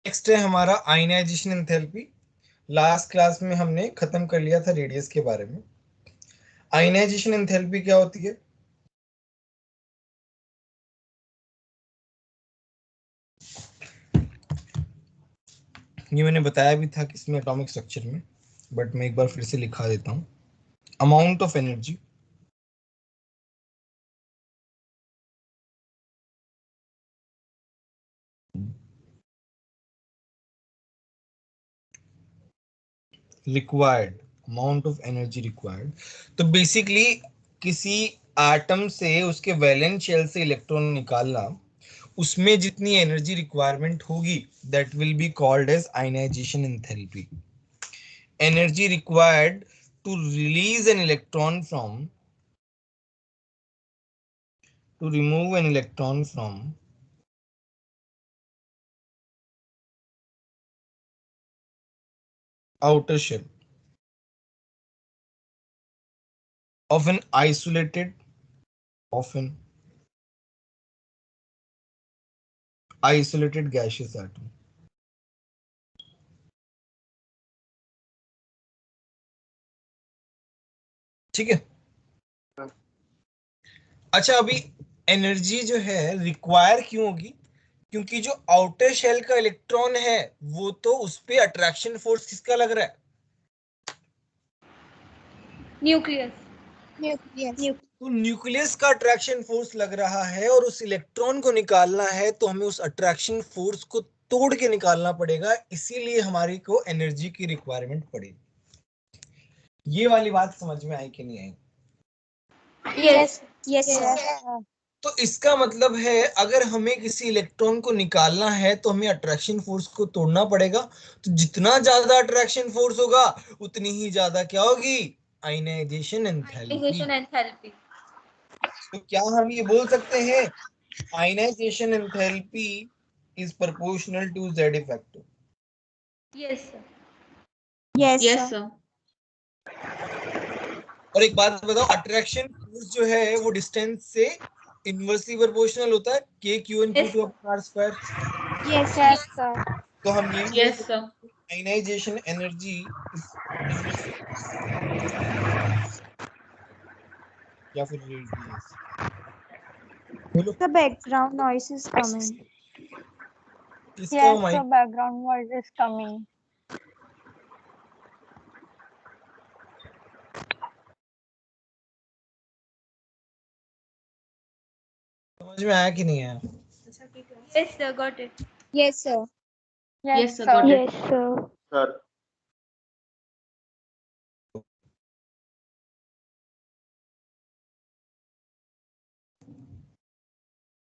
Next है हमारा ionization enthalpy. Last class में हमने खत्म कर लिया था रेडियस के बारे में। आयनाइजेशन एंथैल्पी क्या होती है? ये मैंने बताया भी था किसमें, एटॉमिक स्ट्रक्चर में, बट मैं एक बार फिर से लिखा देता हूं। Amount of energy required, amount of energy required. तो बेसिकली किसी एटम से, उसके वैलेंस शेल से इलेक्ट्रॉन निकालना, उसमें जितनी एनर्जी रिक्वायरमेंट होगी that will be called as ionisation enthalpy. Energy required to release an electron from, to remove an electron from outer shell of an isolated gaseous atom। ठीक है। अच्छा, अभी energy जो है रिक्वायर क्यों होगी? क्योंकि जो आउटर शेल का इलेक्ट्रॉन है वो तो उस पे अट्रैक्शन फोर्स किसका लग रहा है? न्यूक्लियस। तो न्यूक्लियस का अट्रैक्शन फोर्स लग रहा है और उस इलेक्ट्रॉन को निकालना है तो हमें उस अट्रैक्शन फोर्स को तोड़ के निकालना पड़ेगा, इसीलिए हमारी को एनर्जी की रिक्वायरमेंट पड़ेगी। ये वाली बात समझ में आई कि नहीं आई? यस। तो इसका मतलब है अगर हमें किसी इलेक्ट्रॉन को निकालना है तो हमें अट्रैक्शन फोर्स को तोड़ना पड़ेगा। तो जितना ज्यादा अट्रैक्शन फोर्स होगा उतनी ही ज्यादा क्या होगी? Ionisation enthalpy. तो क्या हम ये बोल सकते हैं ionisation enthalpy is proportional to Z effective? Yes sir. Yes sir. और एक बात बताओ, अट्रैक्शन फोर्स जो है वो डिस्टेंस से इनवर्सली प्रोपोर्शनल होता है, k q n q to r square. तो हम ये बोल यस सकते सर। हैं आयनाइजेशन एनर्जी या फिर रेडियस। बोलो The background noise is coming. किसका mic? The background noise is coming. समझ में आया कि नहीं आया? Yes sir, got it. Yes sir, Yes, got it. Yes, sir. Sir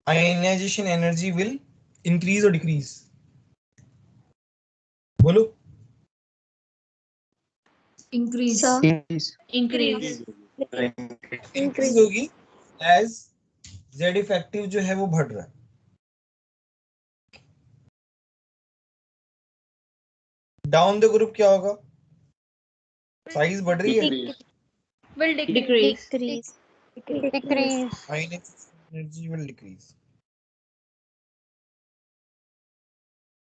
ionisation energy will increase और डिक्रीज? बोलो। इंक्रीज। इंक्रीज। इंक्रीज होगी एज जेड इफेक्टिव जो है वो बढ़ रहा है। डाउन द ग्रुप क्या होगा? साइज बढ़ रही है, will decrease. Decrease. Ionisation energy will decrease.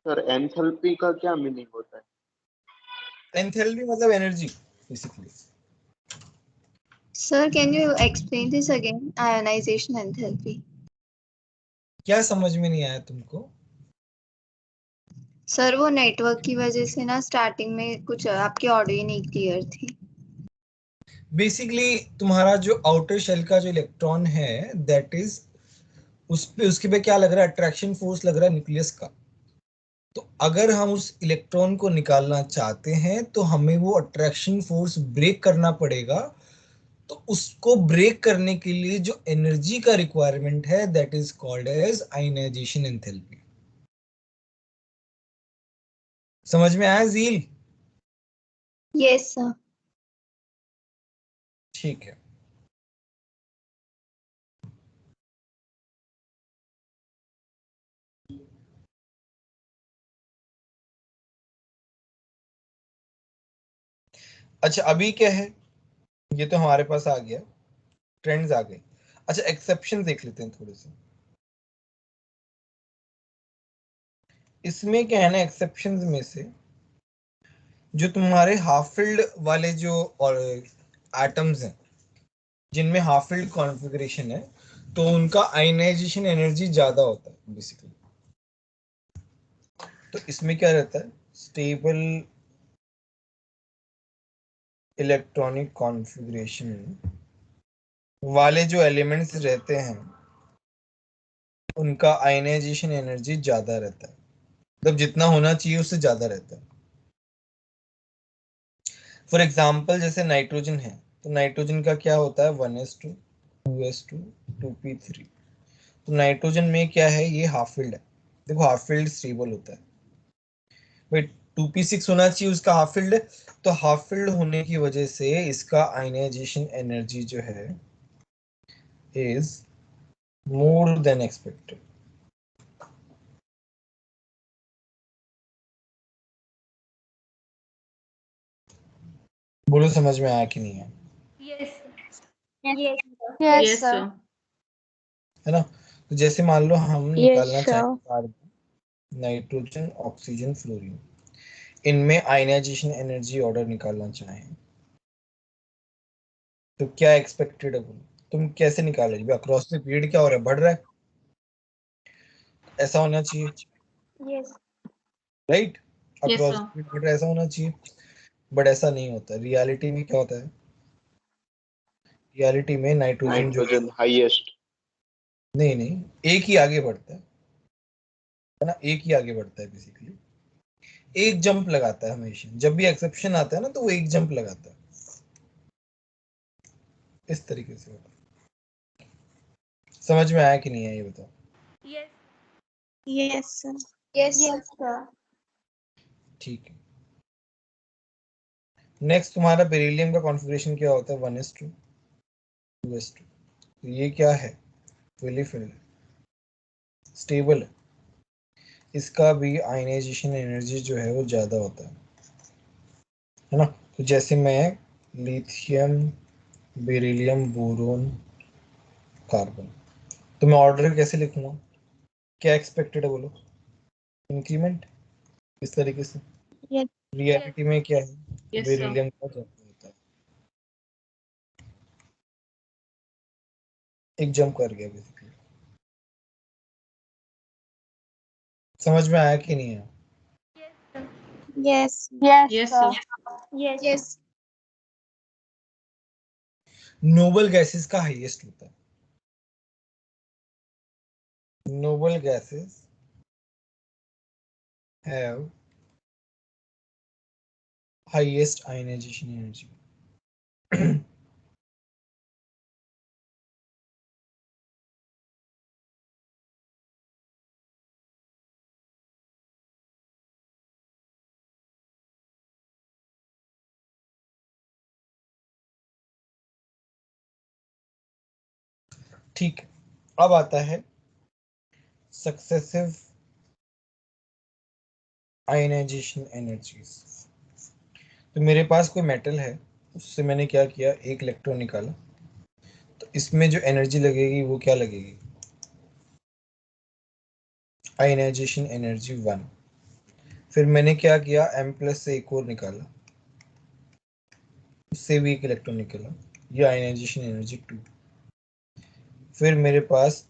Sir enthalpy का क्या मीनिंग होता है? एंथैल्पी मतलब energy basically. Sir, can you explain this again? Ionization enthalpy. क्या समझ में नहीं आया तुमको? सर वो नेटवर्क की वजह से ना स्टार्टिंग में कुछ आपकी ऑडियो नहीं क्लियर थी। बेसिकली तुम्हारा जो आउटर शेल का जो इलेक्ट्रॉन है दैट इज, उस पे उसके पे क्या लग रहा है? अट्रैक्शन फोर्स लग रहा है न्यूक्लियस का। तो अगर हम उस इलेक्ट्रॉन को निकालना चाहते हैं तो हमें वो अट्रैक्शन फोर्स ब्रेक करना पड़ेगा। तो उसको ब्रेक करने के लिए जो एनर्जी का रिक्वायरमेंट है that is called as ionisation enthalpy. समझ में आया जील? Yes sir. ठीक है। अच्छा अभी क्या है, ये तो हमारे पास आ गया, ट्रेंड्स आ गए। अच्छा एक्सेप्शन देख लेते हैं थोड़े से। इसमें क्या है ना, एक्सेप्शंस में से जो तुम्हारे हाफ फील्ड वाले जो और एटम्स हैं जिनमें हाफ फील्ड कॉन्फ़िगरेशन है, तो उनका आयनाइजेशन एनर्जी ज्यादा होता है बेसिकली। तो इसमें क्या रहता है, स्टेबल इलेक्ट्रॉनिक कॉन्फ़िगरेशन वाले जो एलिमेंट्स रहते हैं उनका आयनाइजेशन एनर्जी ज्यादा रहता है, मतलब जितना होना चाहिए उससे ज्यादा रहता है। फॉर एग्जाम्पल जैसे नाइट्रोजन है, तो नाइट्रोजन का क्या होता है 1s2 2s2 2p3। तो नाइट्रोजन में क्या है, ये हाफ फील्ड है। देखो हाफ फील्ड स्टेबल होता है, भाई 2p6 होना चाहिए उसका हाफ फील्ड है, तो हाफ फील्ड होने की वजह से इसका आयनाइजेशन एनर्जी जो है इज मोर देन एक्सपेक्टेड। बोलो समझ में आया कि नहीं है? Yes. Yes, Yes, sir. sir. है ना? तो जैसे मान लो हम Yes, निकालना sir. चाहें कार्बन, नाइट्रोजन, ऑक्सीजन, फ्लोरीन, इनमें आयनाइजेशन एनर्जी ऑर्डर निकालना चाहें तो क्या एक्सपेक्टेड है? बोलो तुम कैसे निकालोगे? अक्रॉस द पीरियड क्या हो रहा है, बढ़ रहा है, ऐसा होना चाहिए, Yes. Right? Yes, across the sir. Period बढ़ रहा है, ऐसा होना चाहिए, बट ऐसा नहीं होता। रियलिटी में क्या होता है, रियलिटी में नाइट्रोजन जो नाइट्रोजन हाईएस्ट। नहीं नहीं, एक ही आगे बढ़ता है ना, एक ही आगे बढ़ता है बेसिकली, एक जंप लगाता है हमेशा। जब भी एक्सेप्शन आता है ना तो वो एक जंप लगाता है, इस तरीके से होता है। समझ में आया कि नहीं है ये बताओ? Yes. Yes, sir. Yes, Yes, sir. ठीक है। नेक्स्ट तुम्हारा बेरिलियम का कॉन्फ़िगरेशन क्या होता है, 1s2 2s2। तो ये क्या है, फुली फिल्ड है, स्टेबल है, इसका भी आयनाइजेशन एनर्जी जो है वो ज़्यादा होता है ना? तो जैसे मैं लिथियम, बेरिलियम, बोरोन, कार्बन, तो मैं ऑर्डर कैसे लिखूंगा, क्या एक्सपेक्टेड है बोलो, इंक्रीमेंट, इस तरीके से। Yes. Yes. रियलिटी में क्या है, Yes, sir. बेरिलियम का ज़्यादा होता है, एक जंप कर गया बेसिकली। समझ में आया कि नहीं है? Yes, sir. Yes. Yes, Yes, sir. sir. Yes. yes, noble gases का हाईएस्ट होता है, noble gases have highest ionization energy. ठीक है, अब आता है सक्सेसिव आयनाइजेशन एनर्जीज। तो मेरे पास कोई मेटल है, उससे मैंने क्या किया, एक इलेक्ट्रॉन निकाला, तो इसमें जो एनर्जी लगेगी वो क्या लगेगी, आयनाइजेशन एनर्जी 1। फिर मैंने क्या किया, M+ से एक और निकाला, उससे भी एक इलेक्ट्रॉन निकला, ये आयनाइजेशन एनर्जी 2। फिर मेरे पास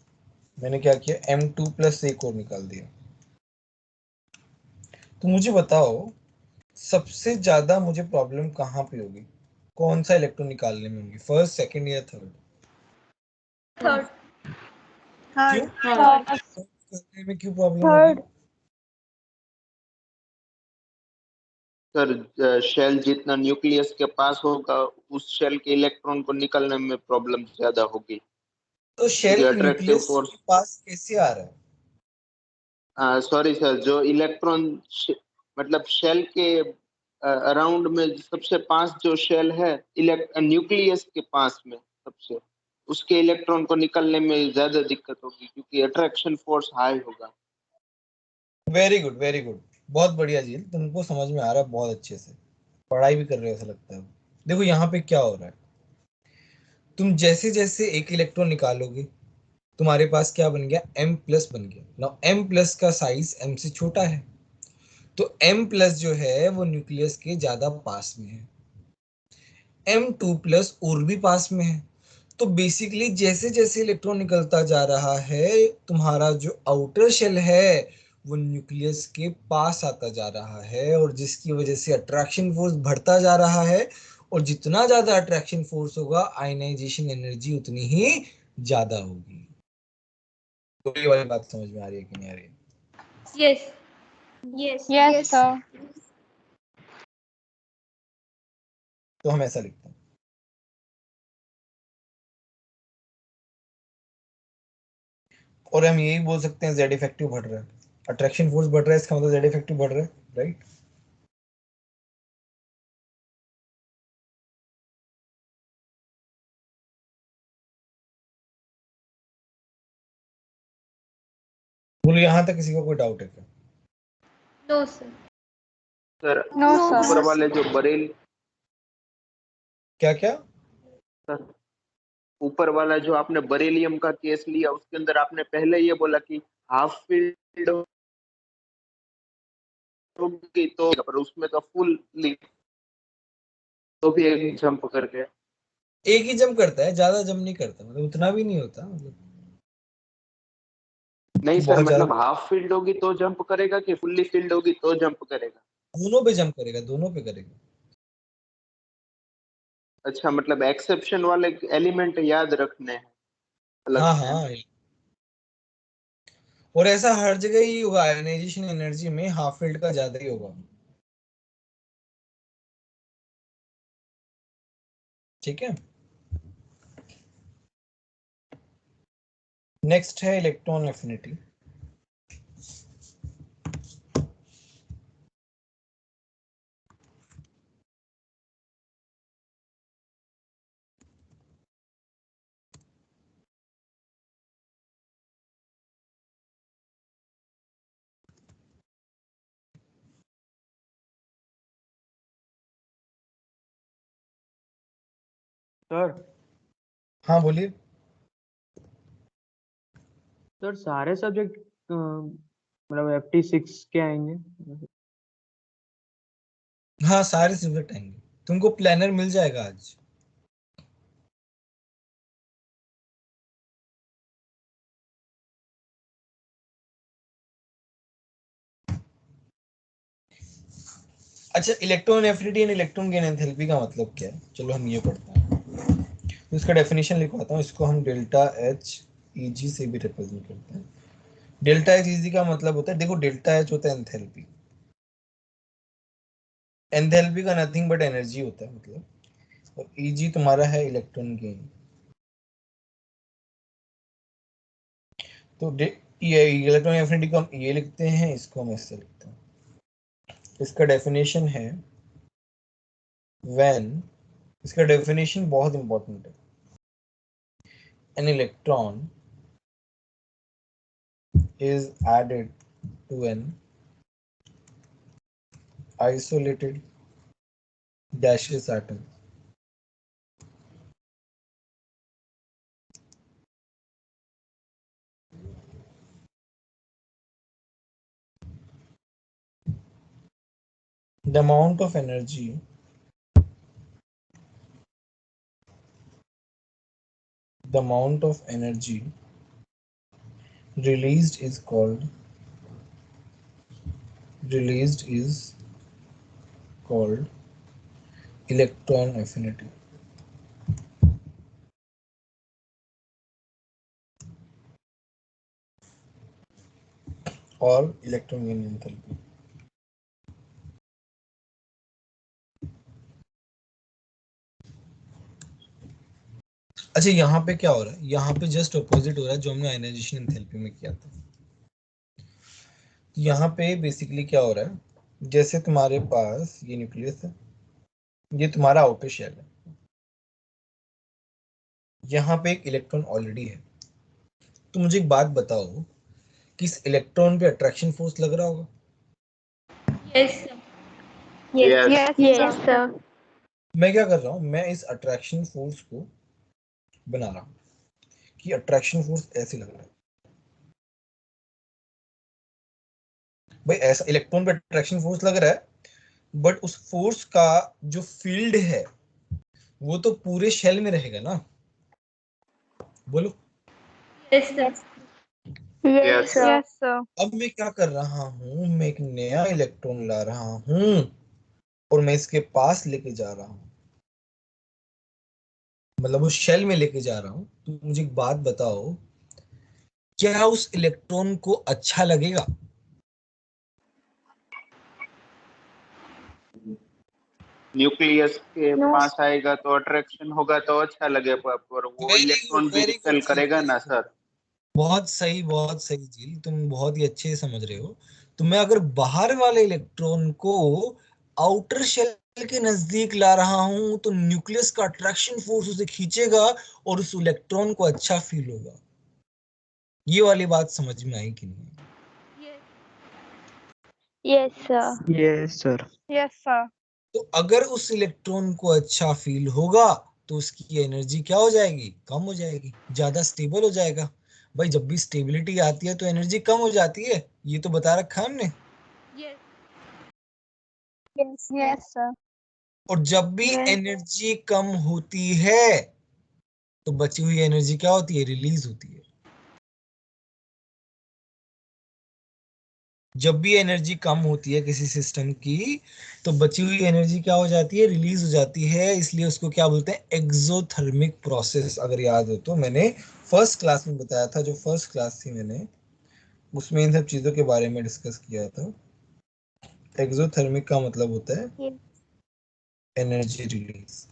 मैंने क्या किया, M2+ से एक और निकाल दिया। तो मुझे बताओ सबसे ज्यादा मुझे प्रॉब्लम कहाँ पे होगी, कौन सा इलेक्ट्रॉन निकालने में होगी, फर्स्ट, सेकंड या थर्ड? Third. क्यों Third. करने में क्यों प्रॉब्लम होगी? Third. सर शेल जितना न्यूक्लियस के पास होगा उस शेल के इलेक्ट्रॉन को निकलने में प्रॉब्लम ज्यादा होगी। तो शेल अट्रैक्टिव न्यूक्लियस फोर्स, के पास कैसे आ रहा है? सॉरी सर, जो इलेक्ट्रॉन मतलब शेल के अराउंड में सबसे पास जो शेल है न्यूक्लियस के पास में सबसे, उसके इलेक्ट्रॉन को निकलने में ज्यादा दिक्कत होगी क्योंकि अट्रैक्शन फोर्स हाई होगा। वेरी गुड, वेरी गुड, बहुत बढ़िया जी, तुमको समझ में आ रहा है बहुत अच्छे से, पढ़ाई भी कर रहे हो ऐसा लगता है। देखो यहाँ पे क्या हो रहा है, तुम जैसे जैसे एक इलेक्ट्रॉन निकालोगे तुम्हारे पास क्या बन गया, M+ बन गया। नाउ M+ का साइज M से छोटा है, तो M प्लस जो है वो न्यूक्लियस के ज्यादा पास में है, M2 प्लस और भी पास में है। तो बेसिकली जैसे जैसे इलेक्ट्रॉन निकलता जा रहा है, तुम्हारा जो आउटर शेल है वो न्यूक्लियस के पास आता जा रहा है, और जिसकी वजह से अट्रैक्शन फोर्स बढ़ता जा रहा है। और जितना ज्यादा अट्रैक्शन फोर्स होगा, आयनाइजेशन एनर्जी उतनी ही ज्यादा होगी। तो ये वाली बात समझ में आ रही है कि नहीं आ रही है? Yes. Yes. Yes, sir. तो हम ऐसा लिखते हैं, और हम यही बोल सकते हैं जेड इफेक्टिव बढ़ रहा है, अट्रैक्शन फोर्स बढ़ रहा है, इसका मतलब जेड इफेक्टिव बढ़ रहा है, राइट? बोलो, यहाँ तक किसी का कोई डाउट है क्या? No, sir. सर No, ऊपर sir. वाले जो बरेल क्या क्या? सर ऊपर वाला जो आपने बरेलियम का केस लिया, उसके अंदर आपने पहले ये बोला कि हाफ फील्ड होगी, तो पर उसमें तो फुल तो भी एक जंप करके एक ही जंप करता है, ज्यादा जंप नहीं करता, मतलब उतना भी नहीं होता, मतलब नहीं कि सर, बहुत ज्यादा। मतलब हाफ फील्ड होगी तो जंप करेगा कि फुल्ली फील्ड होगी तो जंप करेगा? दोनों पे जंप करेगा, दोनों पे करेगा। अच्छा, मतलब एक्सेप्शन वाले एलिमेंट याद रखने हैं अलग हाँ से। हाँ, और ऐसा हर जगह ही होगा, आयनाइजेशन एनर्जी में हाफ फील्ड का ज्यादा ही होगा। ठीक है, नेक्स्ट है इलेक्ट्रॉन एफिनिटी। सर हाँ बोलिए। सर सारे सब्जेक्ट मतलब FT6 के आएंगे? हाँ, सारे सब्जेक्ट आएंगे, तुमको प्लानर मिल जाएगा आज। अच्छा, electron affinity and electron gain enthalpy का मतलब क्या है, चलो हम ये पढ़ते हैं। तो इसका डेफिनेशन लिखवाता हूँ, इसको हम डेल्टा एच ई जी से भी रिप्रेजेंट करते हैं। डेल्टा एच ई जी का मतलब होता है, देखो डेल्टा एच होता है एंथैल्पी, एंथैल्पी का नथिंग बट एनर्जी होता है मतलब, और ई जी तुम्हारा है इलेक्ट्रॉन गेन। तो ये इलेक्ट्रॉन एफिनिटी को हम ये लिखते हैं, इसको हम ऐसे लिखते हैं। इसका डेफिनेशन है व्हेन, इसका डेफिनेशन बहुत इंपॉर्टेंट है, an electron is added to an isolated gaseous atom, the amount of energy released is called electron affinity और इलेक्ट्रॉन गेन एंथैल्पी। अच्छा, यहाँ पे क्या हो रहा है, यहाँ पे जस्ट अपोजिट हो रहा है जो हमने आयनाइजेशन एंथैल्पी में किया था। यहाँ पे बेसिकली क्या हो रहा है, जैसे तुम्हारे पास ये न्यूक्लियस है, ये तुम्हारा आउटर शेल है, यहाँ पे एक इलेक्ट्रॉन ऑलरेडी है। तो मुझे एक बात बताओ कि इस इलेक्ट्रॉन पे अट्रैक्शन फोर्स लग रहा होगा? Yes, sir. Yes. Yes, Yes, sir. sir. मैं क्या कर रहा हूँ, मैं इस अट्रैक्शन फोर्स को बना रहा हूँ कि अट्रैक्शन फोर्स ऐसे लग रहा है। भाई ऐसा इलेक्ट्रॉन पे अट्रैक्शन फोर्स लग रहा है, बट उस फोर्स का जो फील्ड है वो तो पूरे शेल में रहेगा ना। बोलो। Yes, sir. Yes, sir. Yes, sir. अब मैं क्या कर रहा हूं, मैं एक नया इलेक्ट्रॉन ला रहा हूं और मैं इसके पास लेके जा रहा हूं, मतलब उस शेल में लेके जा रहा हूं। तो मुझे एक बात बताओ, क्या उस इलेक्ट्रॉन को अच्छा लगेगा? न्यूक्लियस के No, पास आएगा तो अट्रैक्शन होगा तो अच्छा लगेगा, पर वो इलेक्ट्रॉन भी वेरी रिपेल गुड जी, करेगा वेरी ना गुड। सर। बहुत सही जी, तुम बहुत ही अच्छे से समझ रहे हो। तो मैं अगर बाहर वाले इलेक्ट्रॉन को आउटर शेल के नजदीक ला रहा हूं तो न्यूक्लियस का अट्रैक्शन फोर्स उसे खींचेगा और उस इलेक्ट्रॉन को अच्छा फील होगा। ये वाली बात समझ में आई कि नहीं? yes, sir. Yes, sir. Yes, sir. तो अगर उस इलेक्ट्रॉन को अच्छा फील होगा तो उसकी एनर्जी क्या हो जाएगी? कम हो जाएगी, ज्यादा स्टेबल हो जाएगा। भाई जब भी स्टेबिलिटी आती है तो एनर्जी कम हो जाती है, ये तो बता रखा है हमने। Yes, Yes, sir. और जब भी yes, एनर्जी कम होती है तो बची हुई एनर्जी क्या होती है? रिलीज होती है। जब भी एनर्जी कम होती है किसी सिस्टम की तो बची हुई एनर्जी क्या हो जाती है? रिलीज हो जाती है। इसलिए उसको क्या बोलते हैं? Exothermic process. अगर याद हो तो मैंने फर्स्ट क्लास में बताया था, जो फर्स्ट क्लास थी मैंने उसमें इन सब चीजों के बारे में डिस्कस किया था। एक्सोथर्मिक का मतलब होता है yes, energy release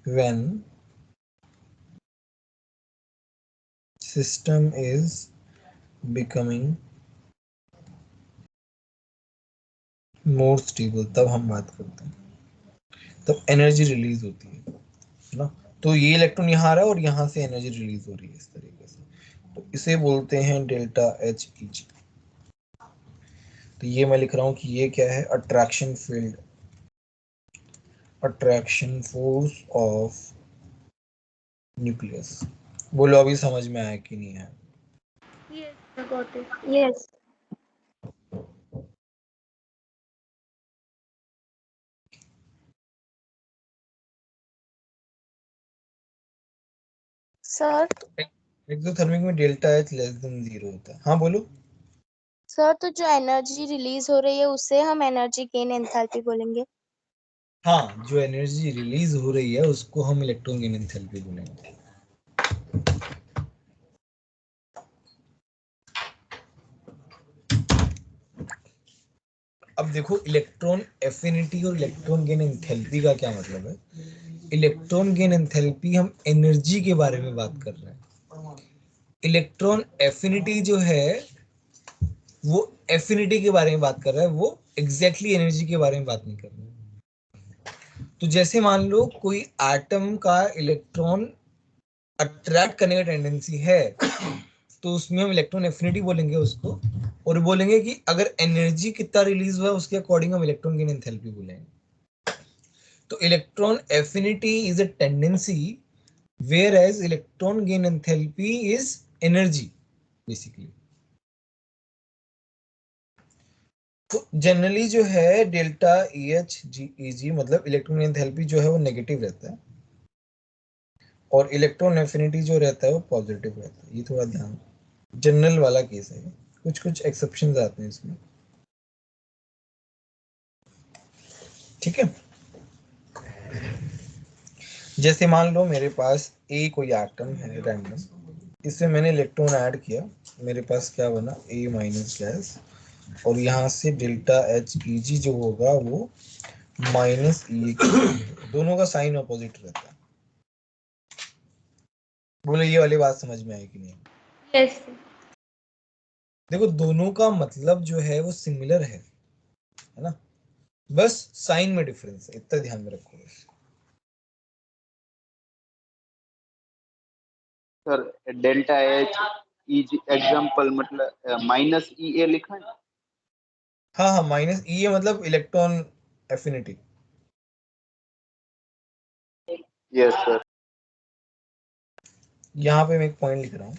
when system is becoming more stable, तब हम बात करते हैं, तब एनर्जी रिलीज होती है ना। तो ये इलेक्ट्रॉन यहाँ आ रहा है और यहाँ से एनर्जी रिलीज हो रही है इस तरीके से, तो इसे बोलते हैं डेल्टा एच ई जी। तो ये मैं लिख रहा हूँ कि ये क्या है? Attraction field, attraction force of nucleus. बोलो अभी समझ में आया कि नहीं है? I got it. yes, Sir, exothermic में डेल्टा एच लेस देन 0 होता है। हाँ बोलो। सर तो जो एनर्जी रिलीज हो रही है उसे हम एनर्जी गेन एंथैल्पी बोलेंगे। हाँ, जो एनर्जी रिलीज हो रही है उसको हम इलेक्ट्रॉन गेन एंथैल्पी बोलेंगे। अब देखो, इलेक्ट्रॉन एफिनिटी और इलेक्ट्रॉन गेन एंथैल्पी का क्या मतलब है? इलेक्ट्रॉन गेन एंथैल्पी हम एनर्जी के बारे में बात कर रहे हैं। इलेक्ट्रॉन एफिनिटी जो है वो एफिनिटी के बारे में बात कर रहा है, वो एग्जैक्टली एनर्जी के बारे में बात नहीं कर रहा है। तो जैसे मान लो कोई एटम का इलेक्ट्रॉन अट्रैक्ट करने का टेंडेंसी है तो उसमें हम इलेक्ट्रॉन एफिनिटी बोलेंगे उसको, और बोलेंगे कि अगर एनर्जी कितना रिलीज हुआ है उसके अकॉर्डिंग हम इलेक्ट्रॉन गेन एंथैल्पी बोलेंगे। तो electron affinity is a tendency whereas electron gain enthalpy is energy basically। तो जनरली जो है डेल्टा ई एच जी ई जी मतलब इलेक्ट्रॉन एंथैल्पी जो है वो नेगेटिव रहता है और इलेक्ट्रॉन एफिनिटी जो रहता है वो पॉजिटिव रहता है। ये थोड़ा ध्यान, जनरल वाला केस है, कुछ कुछ एक्सेप्शंस आते हैं इसमें, ठीक है। जैसे मान लो मेरे पास ए कोई एटम है रैंडम, इसमें मैंने इलेक्ट्रॉन ऐड किया, मेरे पास क्या बना? ए माइनस गैस, और यहाँ से डेल्टा एच ई जी जो होगा वो माइनस ई, दोनों का साइन अपोजिट रहता है। बोले ये वाली बात समझ में आई कि नहीं? Yes. देखो दोनों का मतलब जो है वो सिमिलर है ना, बस साइन में डिफरेंस है, इतना ध्यान में रखो बस। Sir delta H E example मतलब माइनस ई ए लिखा है। हाँ हाँ, माइनस ई है मतलब इलेक्ट्रॉन एफिनिटी। Yes sir. यहाँ पे मैं एक पॉइंट लिख रहा हूँ,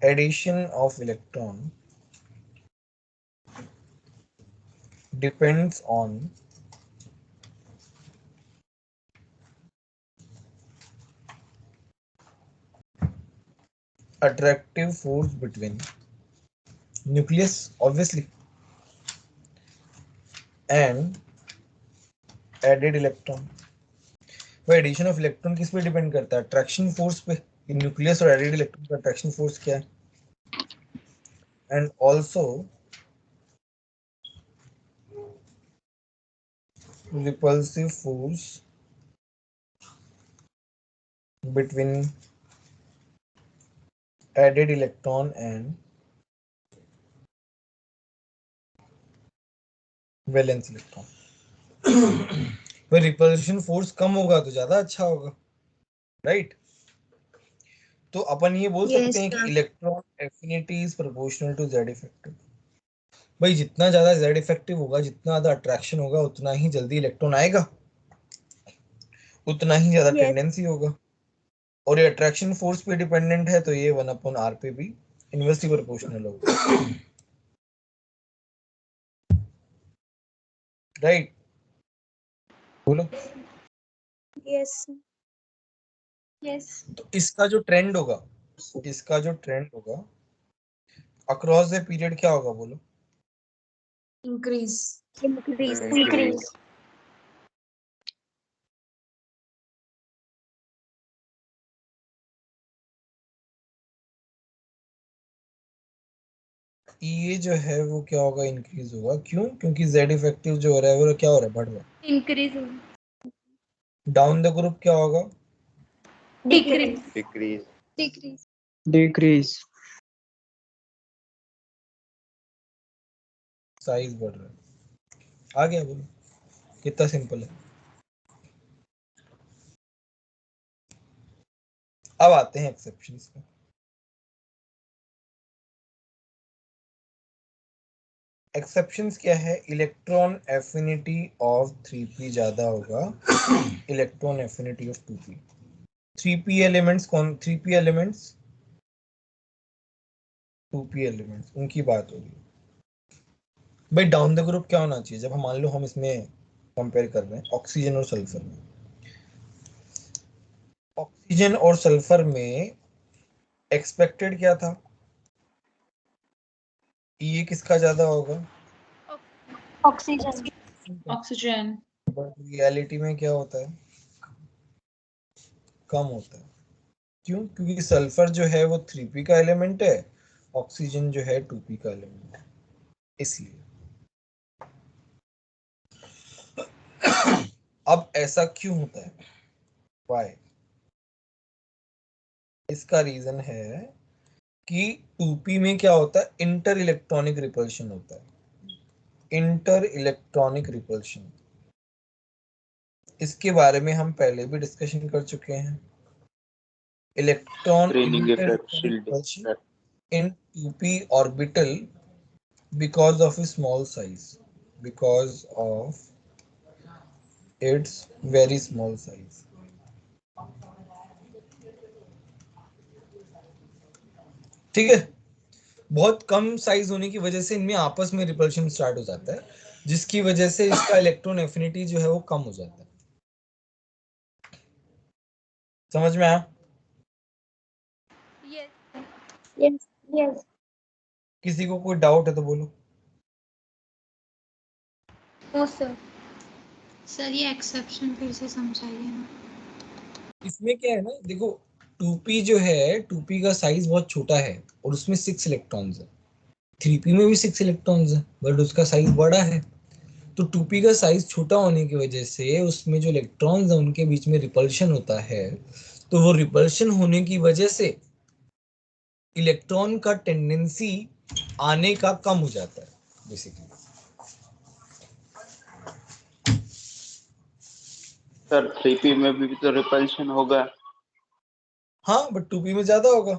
addition of electron depends on attractive force between nucleus obviously and added electron. वो एडिशन ऑफ इलेक्ट्रॉन किस पे डिपेंड करता है? अट्रैक्शन फोर्स पे। न्यूक्लियस और एडेड इलेक्ट्रॉन का अट्रैक्शन फोर्स क्या है? And also repulsive force between added electron and valence electron. वह रिपल्शन फोर्स कम होगा तो ज्यादा अच्छा होगा, राइट? तो अपन ये बोल सकते हैं कि electron affinity is proportional to Z effective. भाई जितना ज्यादा जेड इफेक्टिव होगा, जितना ज्यादा अट्रैक्शन होगा, उतना ही जल्दी इलेक्ट्रॉन आएगा, उतना ही ज्यादा टेंडेंसी होगा। और ये अट्रैक्शन फोर्स पे डिपेंडेंट है, तो ये 1/r पे भी इनवर्सली प्रोपोर्शनल होगा, राइट? बोलो। Yes yes. तो इसका जो ट्रेंड होगा, अक्रॉस द पीरियड क्या होगा? बोलो। इंक्रीज। Increase. ये जो है वो क्या होगा? इंक्रीज होगा। क्यों? क्योंकि जेड इफेक्टिव जो हो रहा है वो क्या हो रहा है? बढ़ रहा है। इंक्रीज होगा। डाउन द ग्रुप क्या होगा? Decrease. Decrease. Decrease. Decrease. Size बढ़ रहा है। आ गया? बोलो कितना सिंपल है। अब आते हैं एक्सेप्शंस पे। एक्सेप्शंस क्या है? इलेक्ट्रॉन एफिनिटी ऑफ 3p ज्यादा होगा electron affinity of 2p। 3p elements कौन? 3p एलिमेंट्स 2p एलिमेंट्स, उनकी बात होगी। भाई डाउन द ग्रुप क्या होना चाहिए? जब हम मान लो हम इसमें कंपेयर कर रहे हैं ऑक्सीजन और सल्फर में, ऑक्सीजन और सल्फर में एक्सपेक्टेड क्या था? ये किसका ज्यादा होगा? ऑक्सीजन। बट रियलिटी में क्या होता है? कम होता है। क्यों? क्योंकि सल्फर जो है वो 3p का एलिमेंट है, ऑक्सीजन जो है 2p का एलिमेंट है, इसलिए। अब ऐसा क्यों होता है? वाई? इसका रीजन है कि 2p में क्या होता है? इंटर इलेक्ट्रॉनिक रिपल्शन होता है। इंटर इलेक्ट्रॉनिक रिपल्शन, इसके बारे में हम पहले भी डिस्कशन कर चुके हैं। Electron Training inter effect, electronic shielding repulsion effect. in 2p orbital because of its small size, because of its very small size. ठीक है? बहुत कम साइज होने की वजह से इनमें आपस में रिपल्शन स्टार्ट हो जाता है, जिसकी वजह से इसका इलेक्ट्रॉन एफिनिटी जो है वो कम हो जाता है। समझ में आया? यस यस किसी को कोई डाउट है तो बोलो। No sir. सर ये एक्सेप्शन फिर से समझाइए ना। इसमें क्या है ना, देखो 2p जो है, 2p का साइज बहुत छोटा है और उसमें 6 इलेक्ट्रॉन्स है। 3p में भी 6 इलेक्ट्रॉन्स है, बट उसका साइज बड़ा है। तो 2p का साइज छोटा होने की वजह से उसमें जो इलेक्ट्रॉन्स है उनके बीच में रिपल्शन होता है। तो वो रिपल्शन होने की वजह से इलेक्ट्रॉन का टेंडेंसी आने का कम हो जाता है बेसिकली। सर 3p में भी तो रिपल्शन होगा। हाँ, बट 2p में ज्यादा होगा।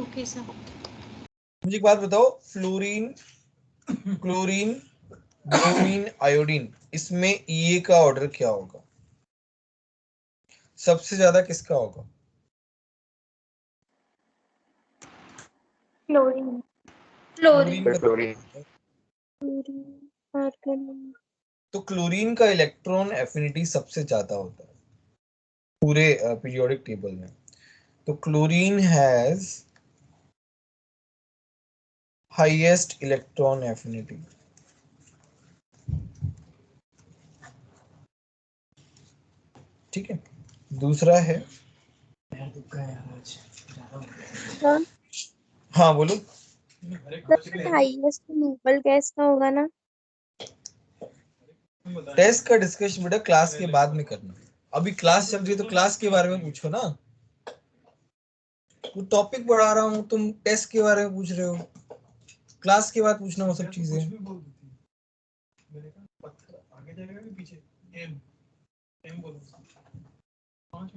Okay sir. मुझे एक बात बताओ, फ्लोरीन, क्लोरीन, ब्रोमीन, आयोडीन, इसमें ये का ऑर्डर क्या होगा? सबसे ज्यादा किसका होगा? क्लोरीन। क्लोरीन। का तो क्लोरीन का इलेक्ट्रॉन एफिनिटी सबसे ज्यादा होता है पूरे पीरियोडिक टेबल में। तो chlorine has highest electron affinity. ठीक है, दूसरा है, सर हाँ बोलो। हाईएस्ट नोबल गैस का होगा ना? टेस्ट का डिस्कशन बेटा क्लास के बाद में करना। अभी क्लास चल रही है तो क्लास के बारे में पूछो ना। वो टॉपिक बढ़ा रहा हूँ, तुम टेस्ट के बारे में पूछ रहे हो। क्लास के बाद पूछना वो सब चीजें।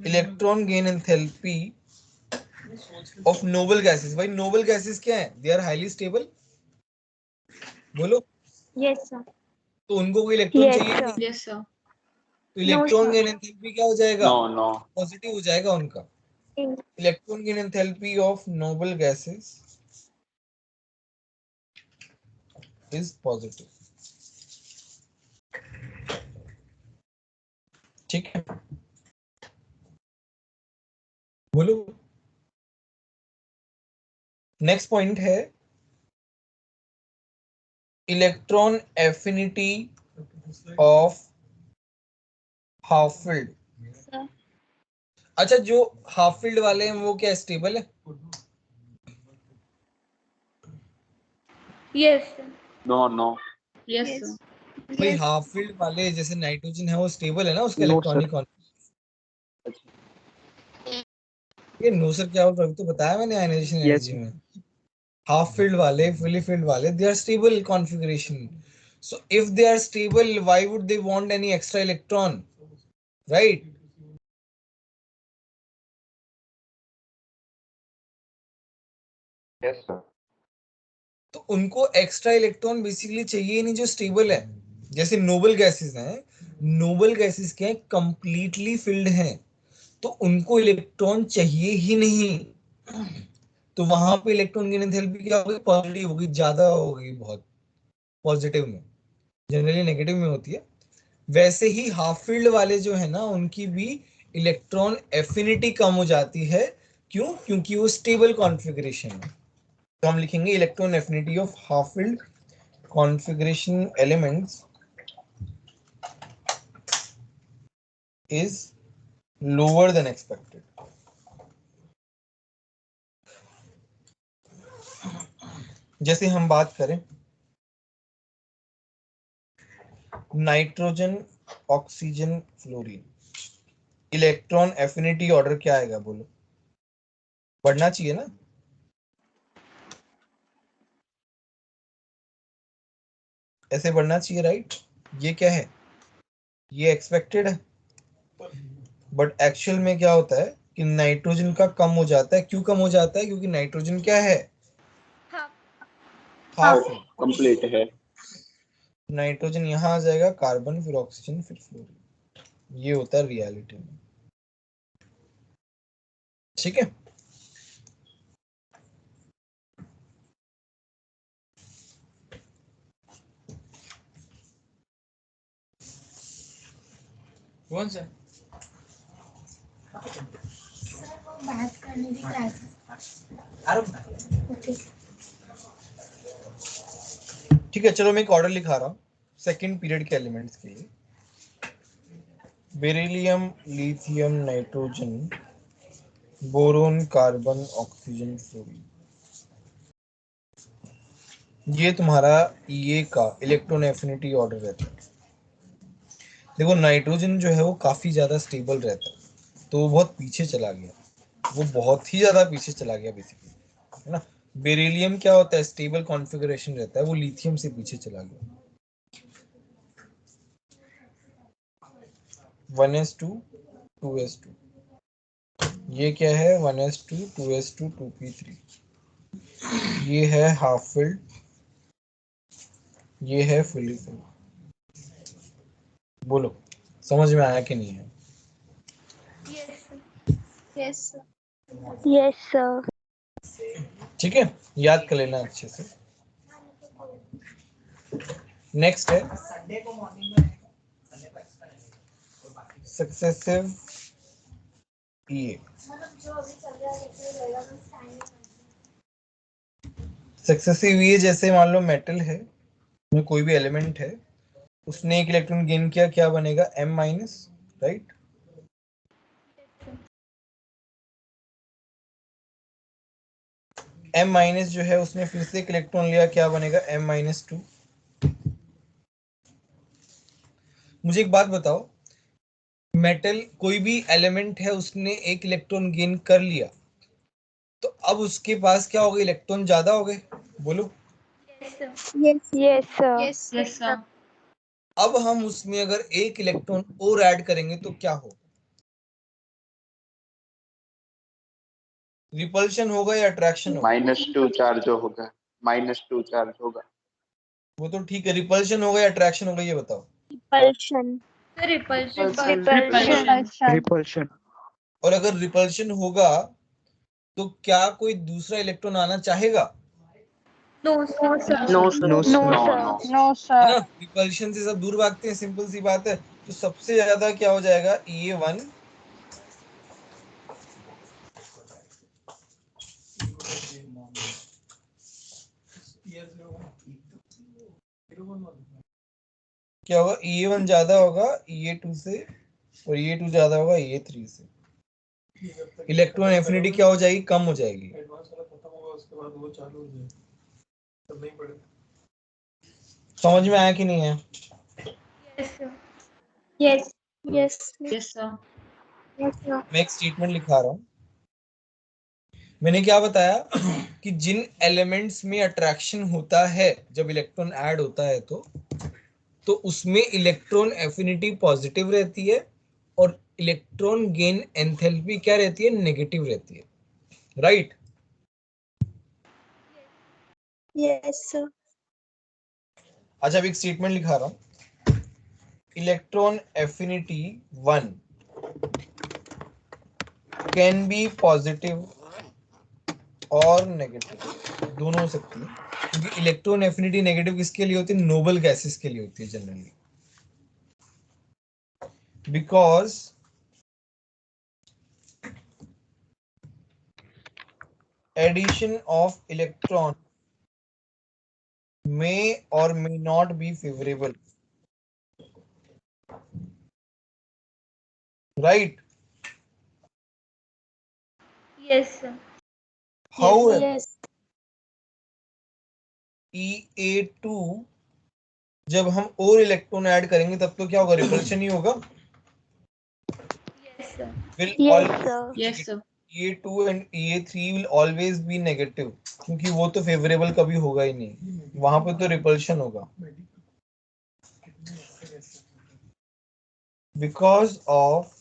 Electron gain enthalpy of noble gases. भाई नोबल गैसेस क्या है? They are highly stable. बोलो। Yes sir. तो उनको कोई इलेक्ट्रॉन Yes, चाहिए sir. नहीं। Yes sir. तो इलेक्ट्रॉन गेन एंथैल्पी क्या हो जाएगा? नो नो पॉजिटिव हो जाएगा उनका। Electron gain enthalpy of noble gases is positive. ठीक है, बोलो। नेक्स्ट पॉइंट है electron affinity of half filled. अच्छा, जो हाफ फील्ड वाले हैं वो क्या स्टेबल है? Yes no no yes sir. भाई हाफ फील्ड वाले जैसे नाइट्रोजन है वो स्टेबल है ना, उसका नो सर। इलेक्ट्रॉनिक ये नो सर क्या होता है तो बताया मैंने आयनाइजेशन यस एनर्जी में। हाफ फील्ड वाले, फुली फील्ड वाले, they are stable configuration. So if they are stable, why would they want any extra electron, right? Yes sir तो उनको एक्स्ट्रा इलेक्ट्रॉन बेसिकली चाहिए ही नहीं जो स्टेबल है। जैसे नोबल गैसेस हैं, नोबल गैसेस क्या है? कंप्लीटली फिल्ड हैं, तो उनको इलेक्ट्रॉन चाहिए ही नहीं। तो वहां पे इलेक्ट्रॉन की एंथैल्पी क्या होगी? पॉजिटिव होगी, ज्यादा होगी बहुत। पॉजिटिव में, जनरली नेगेटिव में होती है। वैसे ही हाफ फील्ड वाले जो है ना, उनकी भी इलेक्ट्रॉन एफिनिटी कम हो जाती है। क्यों? क्योंकि वो स्टेबल कॉन्फ़िगरेशन है। तो हम लिखेंगे electron affinity of half field configuration elements is lower than expected. जैसे हम बात करें nitrogen, oxygen, fluorine, electron affinity order क्या आएगा? बोलो, बढ़ना चाहिए ना? ऐसे बढ़ना चाहिए, राइट? ये क्या है? ये एक्सपेक्टेड है। बट एक्चुअल में क्या होता है कि नाइट्रोजन का कम हो जाता है। क्यों कम हो जाता है? क्योंकि नाइट्रोजन क्या है? हाफ है। कंप्लीट है नाइट्रोजन यहां आ जाएगा, कार्बन, फिर ऑक्सीजन, फिर फ्लोरीन। ये होता है रियलिटी में। ठीक है, कौन सा? बात करने की क्लास। ठीक है, चलो मैं एक ऑर्डर लिखा रहा हूँ सेकंड पीरियड के एलिमेंट्स के लिए। Beryllium, lithium, nitrogen, boron, carbon, oxygen, fluorine. ये तुम्हारा ये का इलेक्ट्रॉन एफिनिटी ऑर्डर रहता है। देखो नाइट्रोजन जो है वो काफी ज्यादा स्टेबल रहता है, तो वो बहुत पीछे चला गया। वो बहुत ही ज्यादा पीछे चला गया बेसिकली, है ना। बेरिलियम क्या होता है? स्टेबल कॉन्फ़िगरेशन रहता है, वो लिथियम से पीछे चला गया। 1s2 2s2। ये क्या है? 1s2 2s2 2p3। ये है हाफ फिल्ड, ये है फुली फिल्ड। बोलो समझ में आया कि नहीं है? Yes, sir. Yes, sir. ठीक है, याद कर लेना अच्छे से। नेक्स्ट है सक्सेसिव ईए। सक्सेसिव ईए जैसे मान लो मेटल है, में कोई भी एलिमेंट है, उसने एक इलेक्ट्रॉन गेन किया, क्या बनेगा m minus, right. m minus जो है उसने फिर से एक इलेक्ट्रॉन लिया, क्या बनेगा m माइनस 2। मुझे एक बात बताओ, मेटल कोई भी एलिमेंट है, उसने एक इलेक्ट्रॉन गेन कर लिया, तो अब उसके पास क्या हो गए, इलेक्ट्रॉन ज्यादा हो गए, बोलो। Yes, sir. Yes. Yes, sir. Yes, yes, sir. अब हम उसमें अगर एक इलेक्ट्रॉन और ऐड करेंगे तो क्या होगा, रिपल्शन होगा या अट्रैक्शन होगा? -2 चार्ज होगा, -2 चार्ज होगा। वो तो ठीक है, रिपल्शन होगा या अट्रैक्शन होगा, ये बताओ। Repulsion. The repulsion. Repulsion. Repulsion. और अगर रिपल्शन होगा तो क्या कोई दूसरा इलेक्ट्रॉन आना चाहेगा? No, sir. No, No, no sir. Sir. No, no sir. No No, है sir. ना, रिपल्शन से सब दूर भागते हैं, सिंपल सी बात है। तो सबसे ज्यादा क्या हो जाएगा, E1 क्या होगा, E1 ज्यादा होगा E2 से, और E2 ज्यादा होगा E3 से। इलेक्ट्रॉन एफिनिटी क्या हो जाएगी, कम हो जाएगी। समझ में आया कि नहीं है? yes, sir. Yes. Yes. Yes, sir. Yes, sir. मैं एक स्टेटमेंट लिखा रहा हूँ। मैंने क्या बताया कि जिन एलिमेंट्स में अट्रैक्शन होता है जब इलेक्ट्रॉन ऐड होता है, तो उसमें इलेक्ट्रॉन एफिनिटी पॉजिटिव रहती है और इलेक्ट्रॉन गेन एंथैल्पी क्या रहती है, नेगेटिव रहती है, राइट। Yes, sir. अच्छा, अब एक स्टेटमेंट लिखा रहा हूं, electron affinity 1 can be positive और नेगेटिव, दोनों हो सकती है, क्योंकि इलेक्ट्रॉन एफिनिटी नेगेटिव किसके लिए होती है, नोबल गैसेस के लिए होती है generally, because addition of electron may or may not be favorable, right? Yes, sir. However, Yes. E2 जब हम और इलेक्ट्रॉन ऐड करेंगे तब तो क्या होगा, रिपल्शन ही होगा। Yes, sir. will Yes, always sir. Yes, sir. E2 and E3 will always be negative, क्योंकि वो तो फेवरेबल कभी होगा ही नहीं, वहां पे तो रिपल्शन होगा। Because of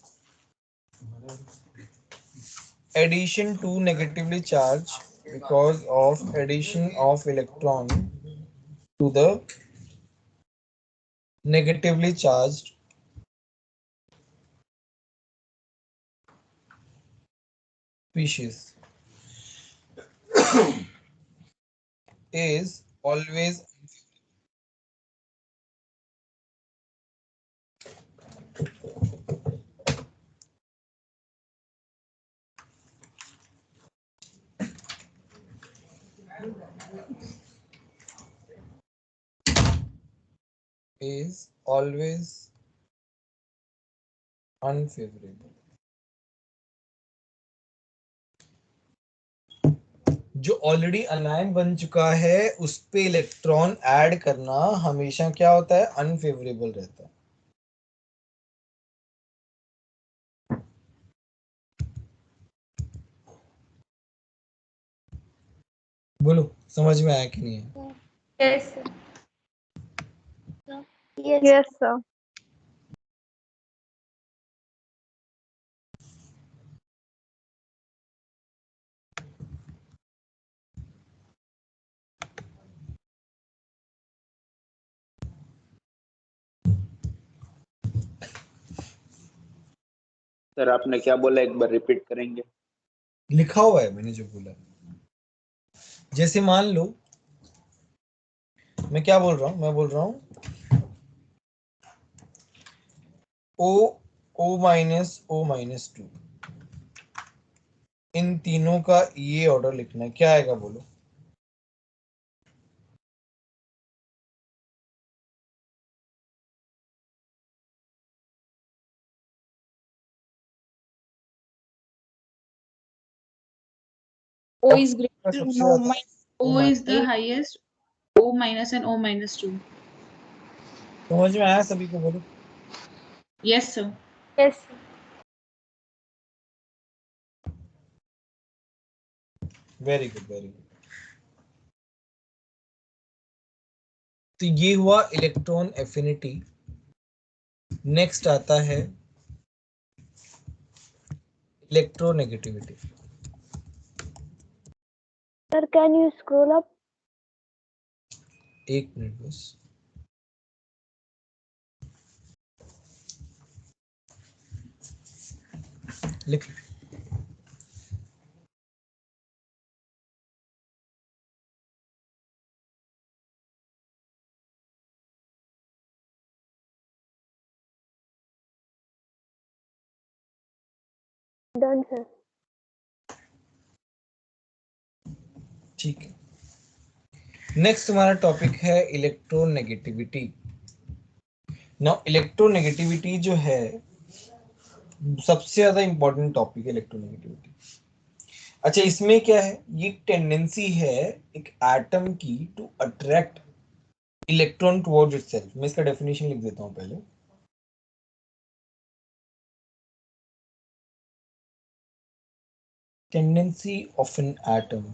addition to negatively charged, because of addition of electron to the negatively charged species is always unfavorable। जो ऑलरेडी अनायन बन चुका है उस पे इलेक्ट्रॉन ऐड करना हमेशा क्या होता है, अनफेवरेबल रहता है। बोलो, समझ में आया कि नहीं है? Yes, sir. Yes. Yes, sir. Sir आपने क्या बोला, एक बार रिपीट करेंगे? लिखा हुआ है मैंने जो बोला। जैसे मान लो मैं क्या बोल रहा हूं, मैं बोल रहा हूं O-2 इन तीनों का ये ऑर्डर लिखना है, क्या आएगा बोलो? O is greater सबसे than O ज्यादा minus. O is the highest. O minus and O minus 2. समझ में आया सभी को? बोलो। Yes, sir. Yes, sir. Very good, very good. तो ये हुआ इलेक्ट्रॉन एफिनिटी। नेक्स्ट आता है electronegativity. Sir, can you scroll up? एक मिनट बस। लिख लो। Done, sir. ठीक है, नेक्स्ट हमारा टॉपिक है इलेक्ट्रोनेगेटिविटी। नाउ इलेक्ट्रोनेगेटिविटी जो है सबसे ज्यादा इंपॉर्टेंट टॉपिक है इलेक्ट्रोनेगेटिविटी। अच्छा, इसमें क्या है? ये टेंडेंसी है एक एटम की to attract electron towards itself. मैं इसका डेफिनेशन लिख देता हूं पहले। Tendency of an atom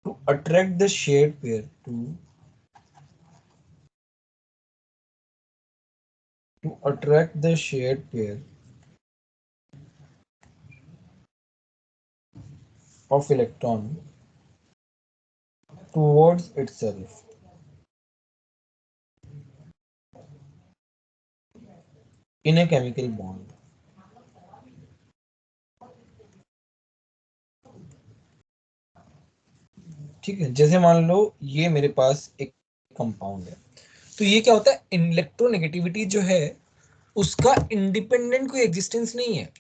to attract the shared pair to attract the shared pair of electron towards itself in a chemical bond। ठीक है, जैसे मान लो ये मेरे पास एक कंपाउंड है, तो ये क्या होता है? इलेक्ट्रोनेगेटिविटी जो है उसका इंडिपेंडेंट कोई एग्जिस्टेंस नहीं है।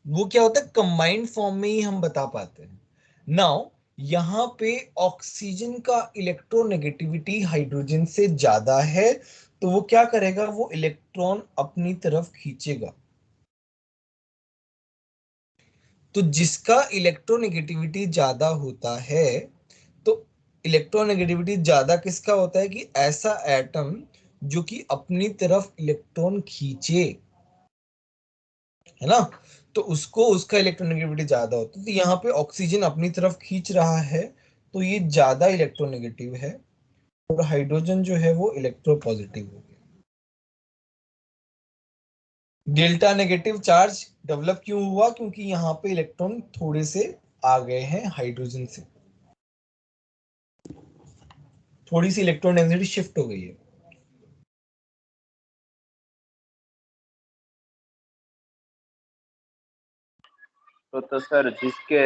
वो क्या होता है? कंबाइंड फॉर्म में ही हम बता पाते हैं। नाउ यहां पे ऑक्सीजन का इलेक्ट्रोनेगेटिविटी हाइड्रोजन से ज्यादा है, तो वो क्या करेगा? वो इलेक्ट्रॉन अपनी तरफ खींचेगा। तो जिसका इलेक्ट्रोनेगेटिविटी ज्यादा होता है, तो इलेक्ट्रोनेगेटिविटी ज्यादा किसका होता है? कि ऐसा एटम जो कि अपनी तरफ इलेक्ट्रॉन खींचे, है ना? तो उसको उसका इलेक्ट्रोनेगेटिविटी ज्यादा होती है। तो यहाँ पे ऑक्सीजन अपनी तरफ खींच रहा है, तो ये ज्यादा इलेक्ट्रोनेगेटिव है, और हाइड्रोजन जो है वो इलेक्ट्रोपॉजिटिव हो गया। डेल्टा नेगेटिव चार्ज डेवलप क्यों हुआ? क्योंकि यहाँ पे इलेक्ट्रॉन थोड़े से आ गए हैं हाइड्रोजन से, थोड़ी सी इलेक्ट्रॉन डेंसिटी शिफ्ट हो गई है। तो सर जिसके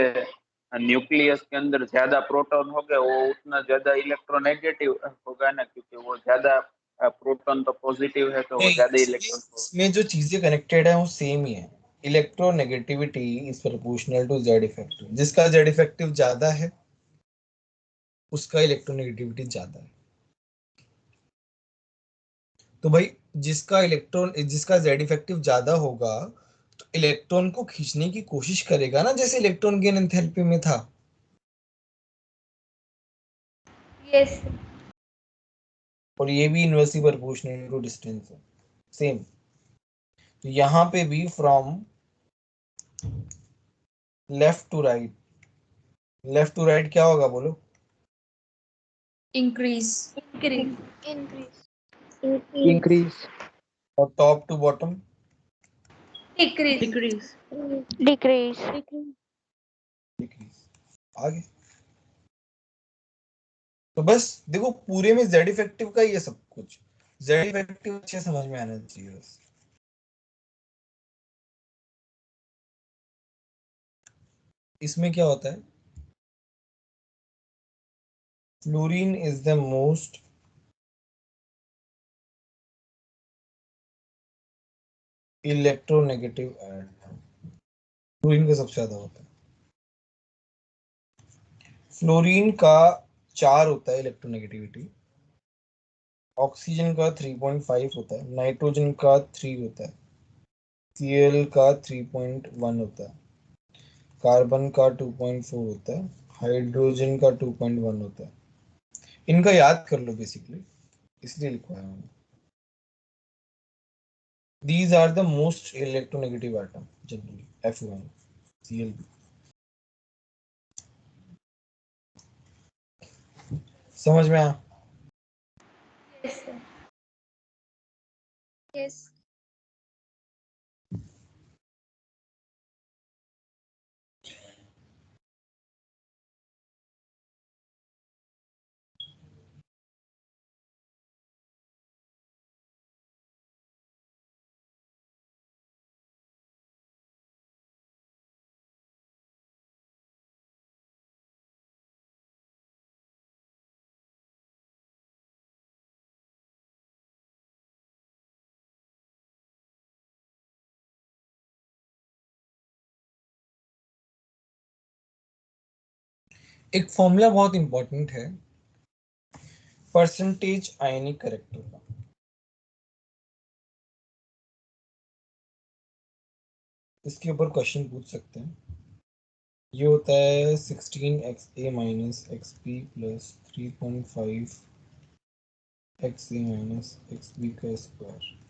न्यूक्लियस के अंदर ज्यादा प्रोटॉन होगा वो उतना ज्यादा इलेक्ट्रोनेगेटिव होगा ना, क्योंकि वो ज्यादा प्रोटॉन तो पॉजिटिव है तो वो ज्यादा इलेक्ट्रॉन को। इसमें जो चीजें कनेक्टेड है वो सेम ही है। Electronegativity is proportional to Z effective. जिसका जेड इफेक्टिव ज्यादा है उसका इलेक्ट्रोनेगेटिविटी ज्यादा है। तो भाई जिसका जेड इफेक्टिव ज्यादा होगा तो इलेक्ट्रॉन को खींचने की कोशिश करेगा ना, जैसे इलेक्ट्रॉन गेन एंथैल्पी में था। Yes, sir. और ये भी इनवर्सली प्रोपोर्शनल टू डिस्टेंस है, सेम। तो यहाँ पे भी from left to right, left to right क्या होगा बोलो? Increase. Increase. Increase. और top to bottom Decrease. Decrease. Decrease. Decrease. आगे तो बस देखो पूरे में जेड इफेक्टिव का ही है सब कुछ। जेड इफेक्टिव अच्छे समझ में आना चाहिए बस। इसमें क्या होता है, fluorine is the most electronegative atom, fluorine का सबसे ज्यादा होता है। फ्लोरीन का 4 होता है इलेक्ट्रोनेगेटिविटी, ऑक्सीजन का 3.5 होता है, नाइट्रोजन का 3 होता है, Cl का 3.1 होता है, कार्बन का 2.4 होता है, हाइड्रोजन का 2.1 होता है। इनका याद कर लो बेसिकली, इसलिए लिखवाया मैंने। These are the most electronegative atom generally, Fe1, Cl. समझ में आया? Yes, sir. यस एक फॉर्मूला बहुत इंपॉर्टेंट है, परसेंटेज आयनिक करेक्टर का। इसके ऊपर क्वेश्चन पूछ सकते हैं। ये होता है 16xa minus xb plus 3.5 xa minus xb का स्क्वायर।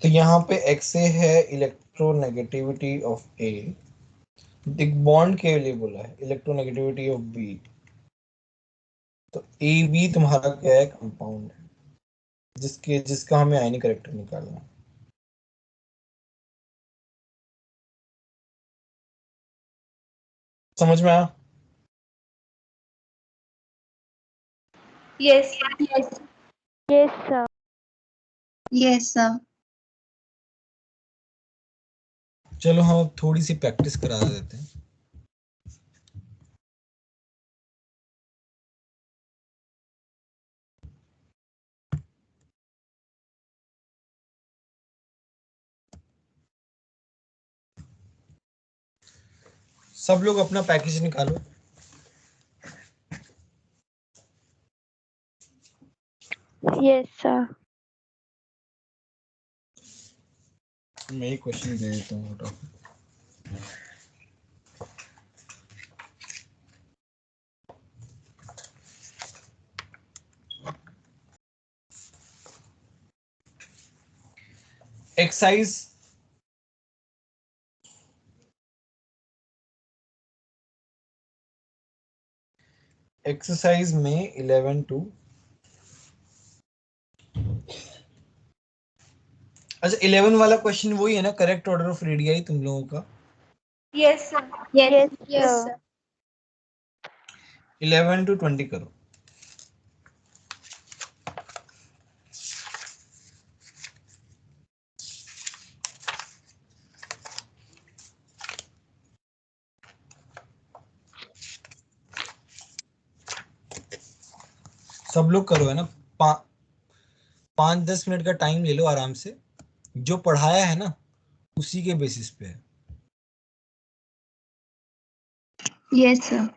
तो यहाँ पे xa है इलेक्ट्रोनेगेटिविटी ऑफ A, एक बॉन्ड के लिए बोला है इलेक्ट्रोनेगेटिविटी ऑफ B, तो AB तुम्हारा क्या है, कंपाउंड है, जिसका हमें आयनिक करेक्टर निकालना है। समझ में आया? Yes, yes. Yes, sir. Yes sir. चलो हम अब थोड़ी सी प्रैक्टिस करा देते हैं। सब लोग अपना पैकेज निकालो। Yes, sir. मैं ही क्वेश्चन दे देता हूँ, हटाओ। एक्सरसाइज में 11 टू, अच्छा 11 वाला क्वेश्चन वही है ना, करेक्ट ऑर्डर ऑफ रेडियाई तुम लोगों का? Yes, sir. Yes, yes sir. Sir. 11 to 20 करो। सब लोग करो, है ना? 5-10 मिनट का टाइम ले लो आराम से, जो पढ़ाया है ना उसी के बेसिस पे है। Yes sir.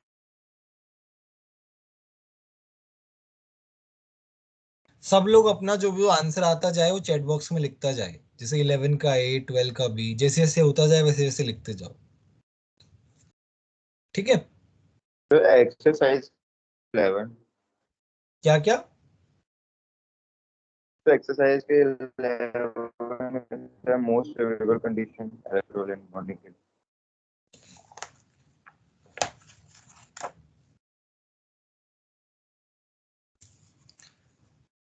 सब लोग अपना जो भी आंसर आता जाए वो चैट बॉक्स में लिखता जाए, जैसे 11 का ए, 12 का बी, जैसे जैसे होता जाए वैसे वैसे लिखते जाओ, ठीक है? तो एक्सरसाइज 11, क्या क्या? तो एक्सरसाइज के 11 मोस्ट फेवरेबल कंडीशन इलेक्ट्रोल एंड बॉन्डिंग के लिए।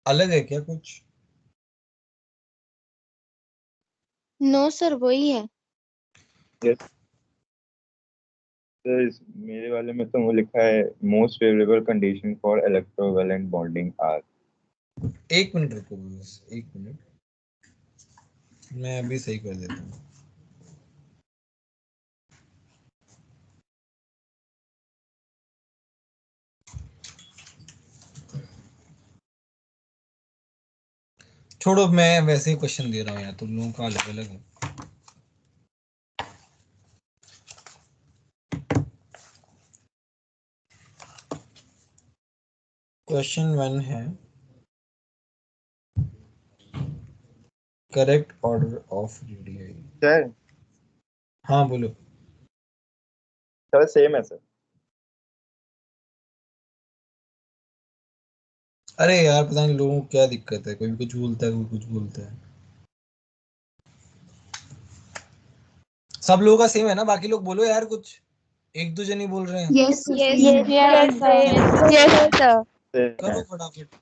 अलग है क्या कुछ? नो सर वही है। Yes, तो मेरे वाले में तो वो लिखा है most favourable condition for electrovalent bonding are. 1 minute रुको बस, 1 मिनट, मैं अभी सही कर देता हूँ। छोड़ो, मैं वैसे ही क्वेश्चन दे रहा हूँ यार, तुम लोगों का अलग अलग है। क्वेश्चन 1 है correct order of radii. Sir हाँ बोलो। सर सेम है सर। अरे यार पता नहीं लोगों को क्या दिक्कत है, कोई कुछ बोलता है कोई कुछ बोलता है। सब लोगों का सेम है ना? बाकी लोग बोलो यार कुछ, एक दो जन ही बोल रहे हैं। Yes Yes, same. yes, sir. Yes, sir. करो फटाफट।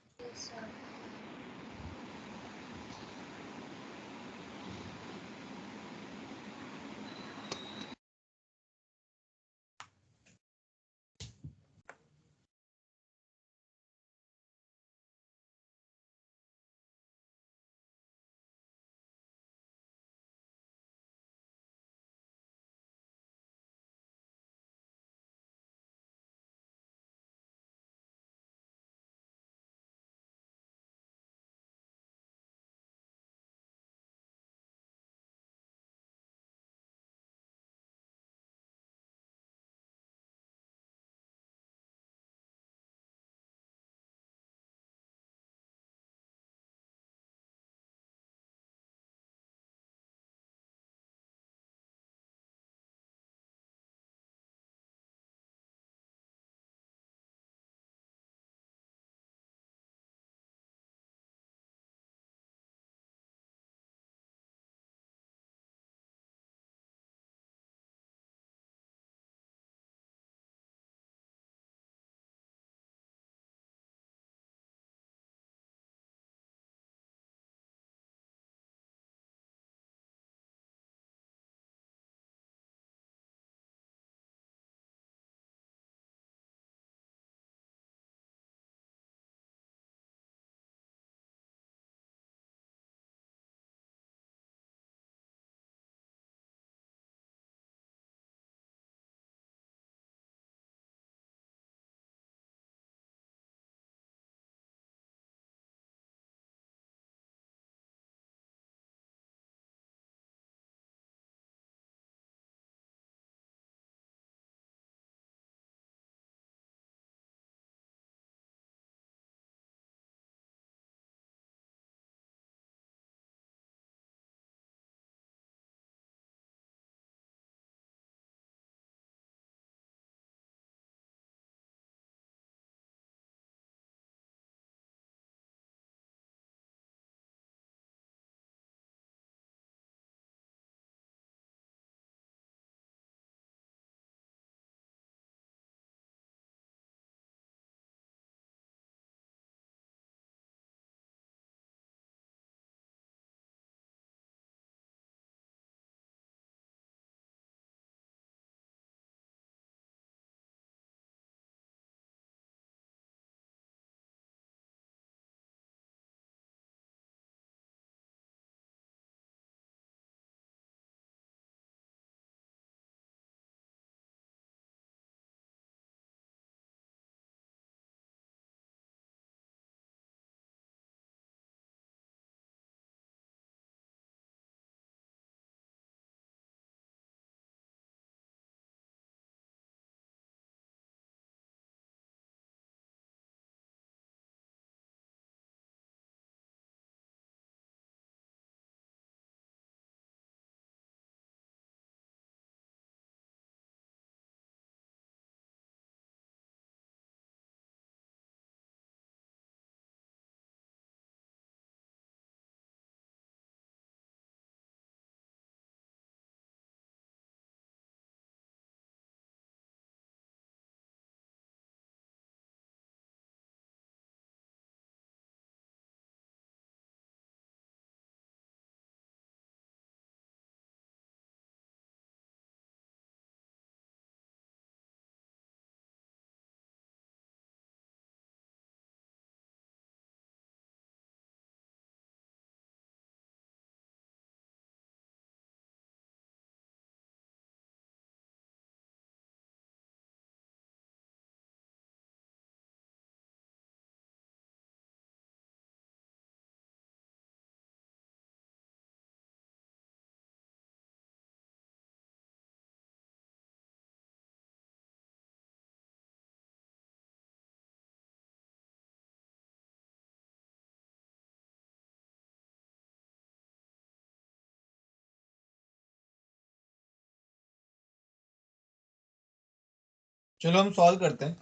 चलो हम सॉल्व करते हैं।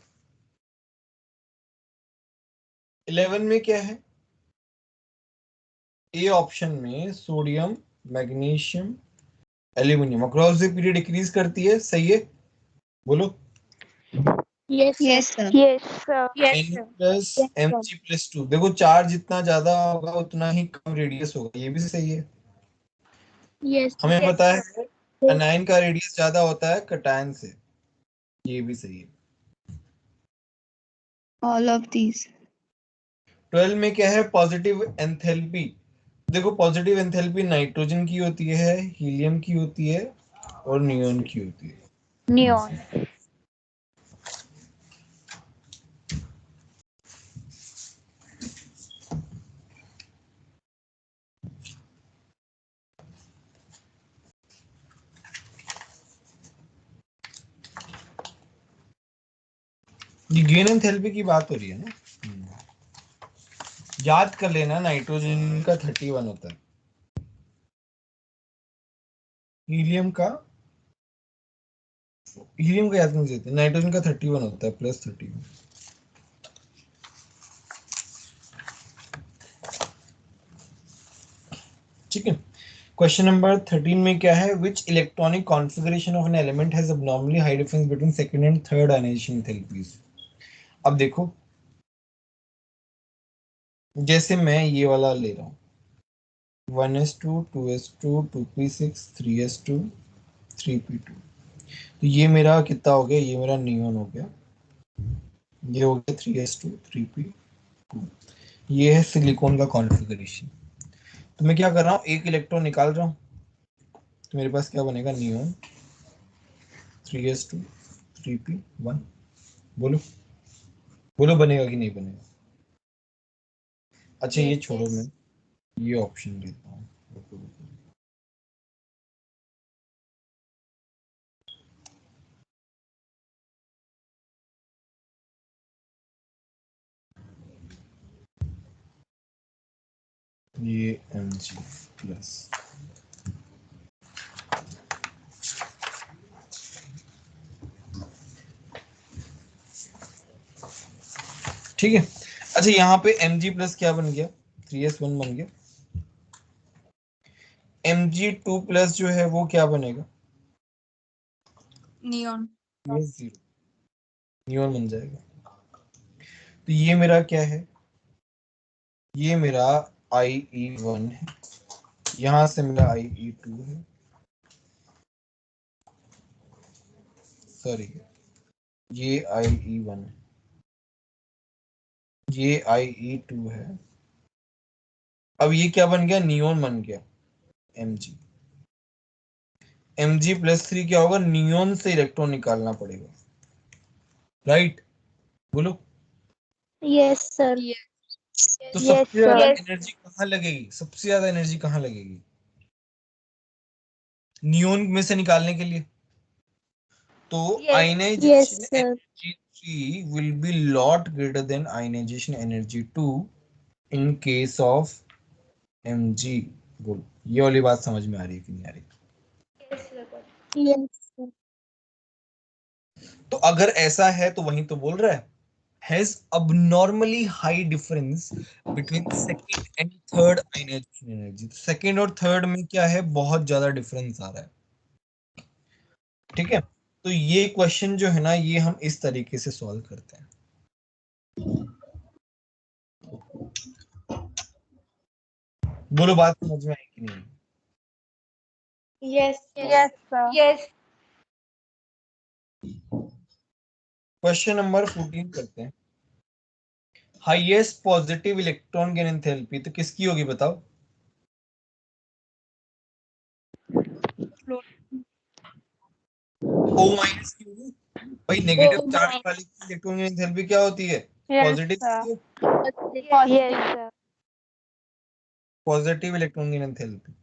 11 में क्या है? ए ऑप्शन में sodium, magnesium, aluminium across the period decrease करती है, सही है? बोलो। Yes, sir. Yes sir. Yes, sir. N plus M G plus two. देखो चार्ज जितना ज्यादा होगा उतना ही कम रेडियस होगा, ये भी सही है। Yes. हमें पता है एनाइन का रेडियस ज्यादा होता है कैटायन से, ये भी सही है। All of these. 12 में क्या है? Positive enthalpy. देखो पॉजिटिव एंथैल्पी नाइट्रोजन की होती है, हीलियम की होती है और नियोन की होती है। Neon. ये गेन एंथैल्पी की बात हो रही है ना। याद कर लेना, नाइट्रोजन का 31 होता है, हीलियम का याद नहीं देते, नाइट्रोजन का 31 होता है, प्लस 31। ठीक है। क्वेश्चन नंबर 13 में क्या है? Which electronic configuration of an element has abnormally high difference between second and third ionisation enthalpies. अब देखो, जैसे मैं ये वाला ले रहा हूँ 1s2 2s2 2p6 3s2 3p2, तो ये मेरा कितना हो गया? ये मेरा नियोन हो गया, ये हो गया 3s2 3p2। ये है सिलिकॉन का कॉन्फ़िगरेशन। तो मैं क्या कर रहा हूँ? एक इलेक्ट्रॉन निकाल रहा हूँ, तो मेरे पास क्या बनेगा? Neon 3s2 3p1। बोलो बोलो, बनेगा कि नहीं बनेगा? अच्छा ये छोड़ो, मैं ये ऑप्शन देता हूँ। ये Mg प्लस, ठीक है। अच्छा यहाँ पे Mg प्लस क्या बन गया? 3s1 बन गया। Mg2 प्लस जो है वो क्या बनेगा? नियॉन। जीरो, नियोन बन जाएगा। तो ये मेरा क्या है? ये मेरा IE1 है, यहां से मेरा IE2 है, सॉरी ये IE1 है, ये IE2 है। अब ये क्या बन गया? नियोन बन गया Mg। Mg+3 क्या होगा? नियोन से इलेक्ट्रॉन निकालना पड़ेगा, राइट? बोलो। Yes, sir. तो Yes, सबसे ज्यादा sir. एनर्जी कहाँ लगेगी? सबसे ज्यादा एनर्जी कहाँ लगेगी? नियोन में से निकालने के लिए। तो Yes. Yes, ionisation sir. Energy 3 will be lot greater than ionization energy 2 in case of Mg। बोलो ये वाली बात समझ में आ रही है कि नहीं आ रही? Yes, sir. तो अगर ऐसा है तो वही तो बोल रहा है, has abnormally high difference between second and third ionization energy। Second और थर्ड में क्या है? बहुत ज्यादा डिफरेंस आ रहा है, ठीक है। तो ये क्वेश्चन जो है ना, ये हम इस तरीके से सॉल्व करते हैं। बोलो बात समझ में आई कि नहीं? Yes, Yes, sir. Yes. Question number 14 करते हैं। Highest positive electron gain enthalpy तो किसकी होगी बताओ? O माइनस की होगी भाई। नेगेटिव चार्ज वाले की इलेक्ट्रॉन गेन एंथैल्पी क्या होती है? Yes, positive sir. की, Yes, sir. Positive electron gain enthalpy.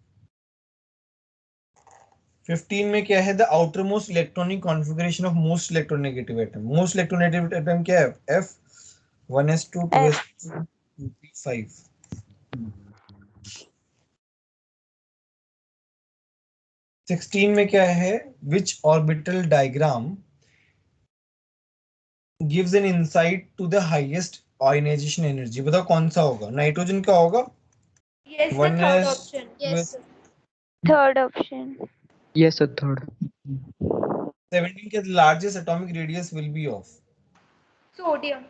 15 में क्या है? The outer most electronic configuration of most electronegative atom. Most electronegative atom क्या है? F 1s2 2s2 2p5। 16 में क्या है? Which orbital diagram gives an insight to the highest ionization energy. बताओ कौन सा होगा? नाइट्रोजन का होगा? Yes, sir. One Third is option. Yes, sir. Third option. Yes, sir. Third. 17 के largest atomic radius will be of Sodium.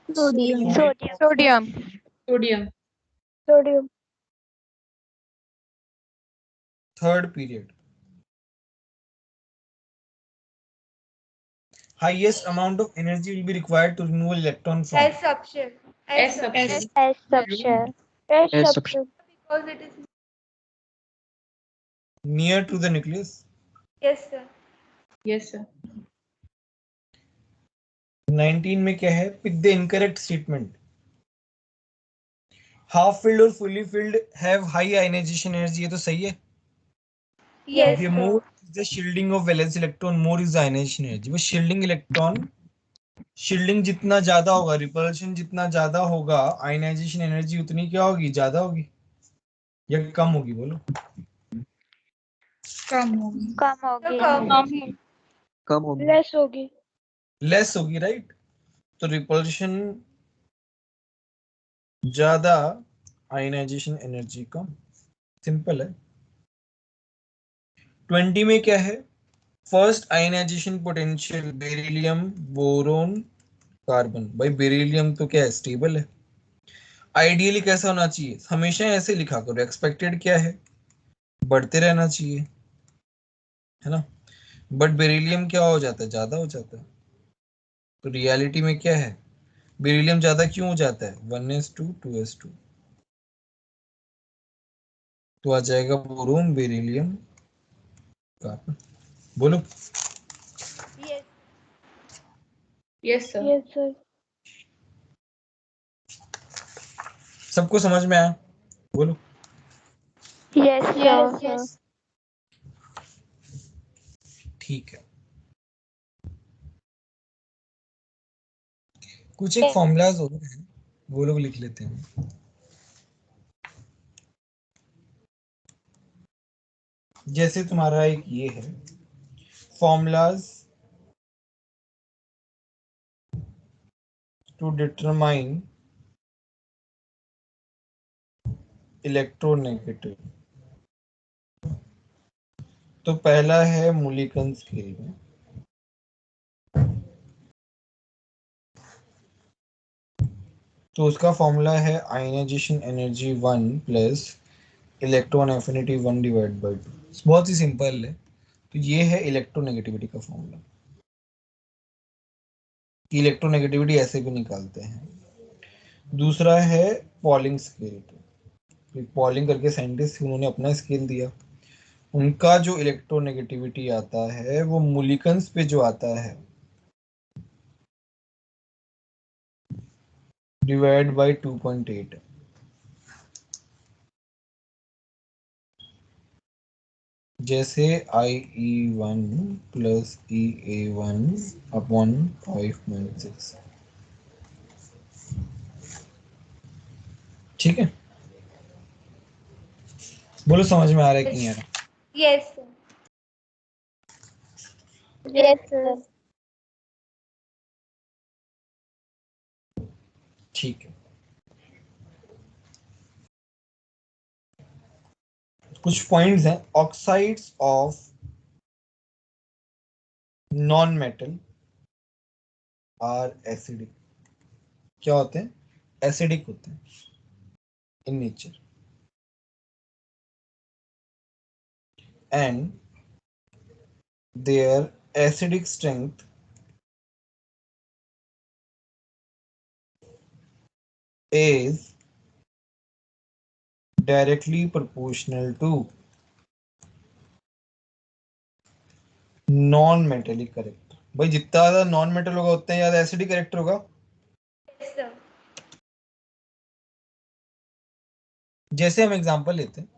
Sodium. Sodium. Sodium. Sodium. Third period. Highest amount of energy will be required to remove electron from S option. S option. S subshell. S S subshell. Because it is. near to the nucleus. Yes, sir. Yes, sir. 19 में क्या है? Pick the incorrect statement. Half filled और fully filled have high ionization energy, ये तो सही है। Yes, The sir. more is the shielding of valence electron, more is the ionization energy। वो shielding electron, shielding जितना ज्यादा होगा, repulsion जितना ज्यादा होगा, ionization energy उतनी क्या होगी? ज्यादा होगी या कम होगी? बोलो। कम होगी। कम होगी। कम होगी। Less होगी। लेस होगी, राइट? तो रिपल्शन ज्यादा, आयनाइजेशन एनर्जी कम। सिंपल है। 20 में क्या है? First ionisation potential beryllium, boron, carbon. भाई बेरिलियम तो क्या है? स्टेबल है। आइडियली कैसा होना चाहिए? हमेशा ऐसे लिखा करो, एक्सपेक्टेड क्या है? बढ़ते रहना चाहिए, है ना? बट बेरिलियम क्या हो जाता है? ज्यादा हो जाता है। तो रियलिटी में क्या है? बेरिलियम ज्यादा क्यों हो जाता है? 1s2 2s2, तो आ जाएगा बोरोन, बेरिलियम, कार्बन। बोलो। Yes. Yes, sir. Yes, sir. सबको समझ में आया? बोलो। Yes, Yes, sir. yes. ठीक है। कुछ एक फॉर्मूलाज होते हैं, वो लोग लिख लेते हैं। जैसे तुम्हारा एक ये है, फॉर्मूलाज टू डिटरमाइन इलेक्ट्रोनेगेटिव। तो पहला है मूलिकन स्केल में, तो उसका फॉर्मूला है ionisation energy 1 plus electron affinity 1 divide by 2। बहुत ही सिंपल है। तो ये है इलेक्ट्रोनेगेटिविटी का फॉर्मूला। इलेक्ट्रोनेगेटिविटी ऐसे भी निकालते हैं। दूसरा है पॉलिंग स्केल। पॉलिंग करके साइंटिस्ट, उन्होंने अपना स्केल दिया। उनका जो इलेक्ट्रोनेगेटिविटी आता है वो मूलिकन्स पे जो आता है डिवाइड बाय 2.8। जैसे IE1 प्लस EA1 अपॉन 5.6। ठीक है? बोलो समझ में आ रहा है कि नहीं आ रहा? Yes, sir. Yes, sir. ठीक है। कुछ पॉइंट्स हैं। Oxides of non metal are acidic. क्या होते हैं? एसिडिक होते हैं in nature, and their acidic strength is directly proportional to non metallic character. भाई जितना ज्यादा नॉन मेटल होगा उतना ही ज्यादा एसिडिक करेक्टर होगा। Yes, sir. जैसे हम एग्जांपल लेते हैं,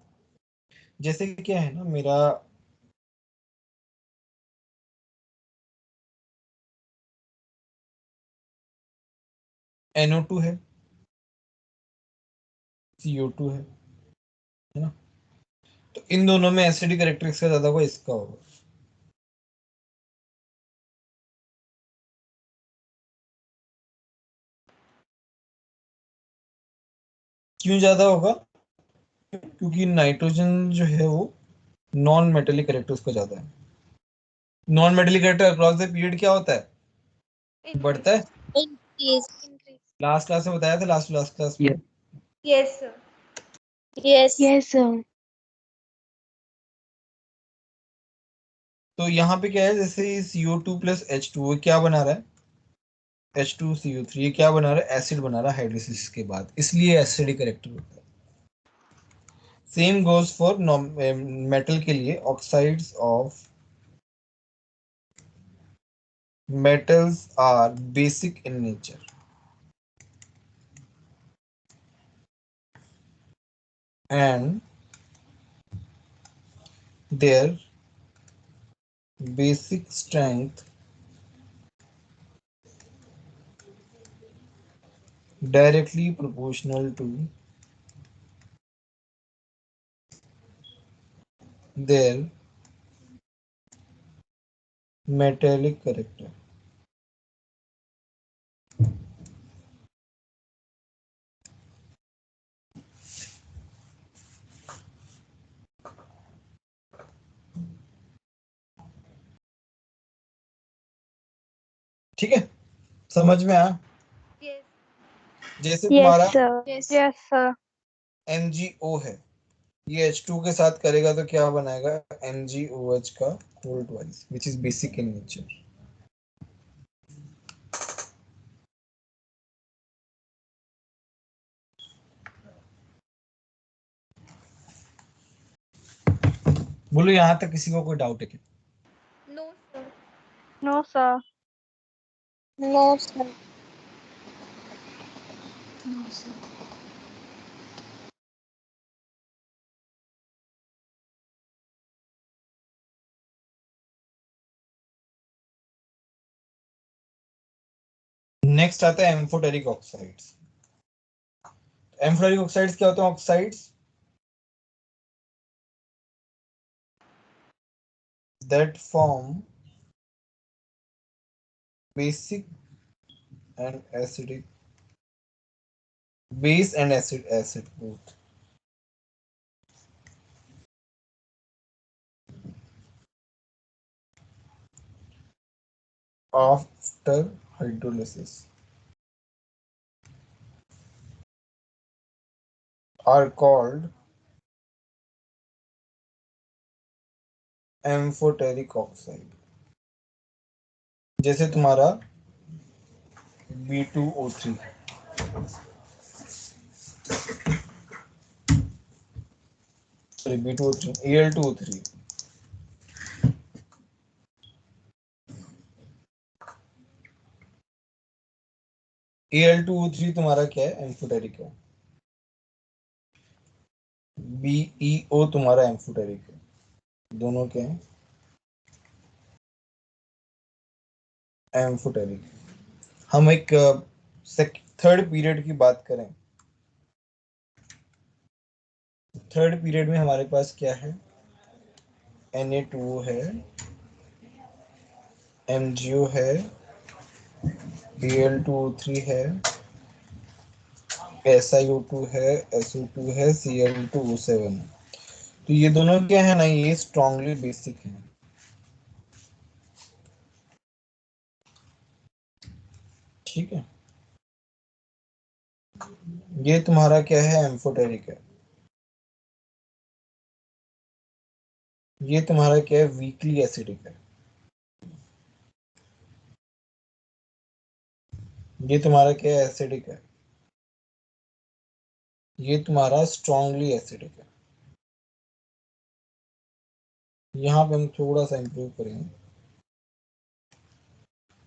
जैसे कि क्या है ना, मेरा NO2 है, CO2 है ना? तो इन दोनों में एसिडिक करेक्टर इसका ज्यादा होगा, इसका होगा। क्यों ज्यादा होगा? क्योंकि नाइट्रोजन जो है वो नॉन मेटेलिक कैरेक्टर उसका ज्यादा है। Non metallic character across the period क्या होता है? बढ़ता है। इंक्रीज। लास्ट क्लास में बताया था, लास्ट क्लास में। Yes sir. Yes. Yes, sir. तो यहाँ पे क्या है, जैसे CO2 प्लस H2 क्या बना रहा है? H2CO3 ये क्या बना रहा है? एसिड बना रहा है हाइड्रोलिसिस के बाद, इसलिए एसिडिक कैरेक्टर होता है। सेम गोज फॉर मेटल के लिए। Oxides of metals are basic in nature and their basic strength directly proportional to their metallic character. ठीक है, समझ में आया? यस। जैसे Yes, तुम्हारा sir. Yes. Yes, sir. MgO है, ये H2 के साथ करेगा तो क्या बनाएगा? MgOH का whole twice, which is basic in nature. बोलो यहाँ तक किसी को कोई डाउट है क्या? No sir. No, sir. No sir. Next आता है एम्फोटेरिक ऑक्साइड्स। एम्फोटेरिक ऑक्साइड्स क्या होते हैं? Oxides that form basic and acidic base and acid both after hydrolysis are called amphoteric oxide। जैसे तुम्हारा B2O3, sorry B2O3, Al2O3, Al2O3 तुम्हारा क्या है? एम्फोटेरिक है। BeO तुम्हारा एम्फोटेरिक है। दोनों क्या है? एम्फोटेरिक। हम एक थर्ड पीरियड की बात करें, थर्ड पीरियड में हमारे पास क्या है? Na2O है, MgO है, Al2O3 है, SiO2 है, SO2 है, Cl2O7 है। तो ये दोनों क्या है ना, ये स्ट्रांगली बेसिक है। ठीक है, ये तुम्हारा क्या है? एम्फोटेरिक है। ये तुम्हारा क्या है? वीकली एसिडिक है। ये तुम्हारा क्या है? एसिडिक है। ये तुम्हारा स्ट्रांगली एसिडिक है। यहाँ पे हम थोड़ा सा इंप्रूव करेंगे।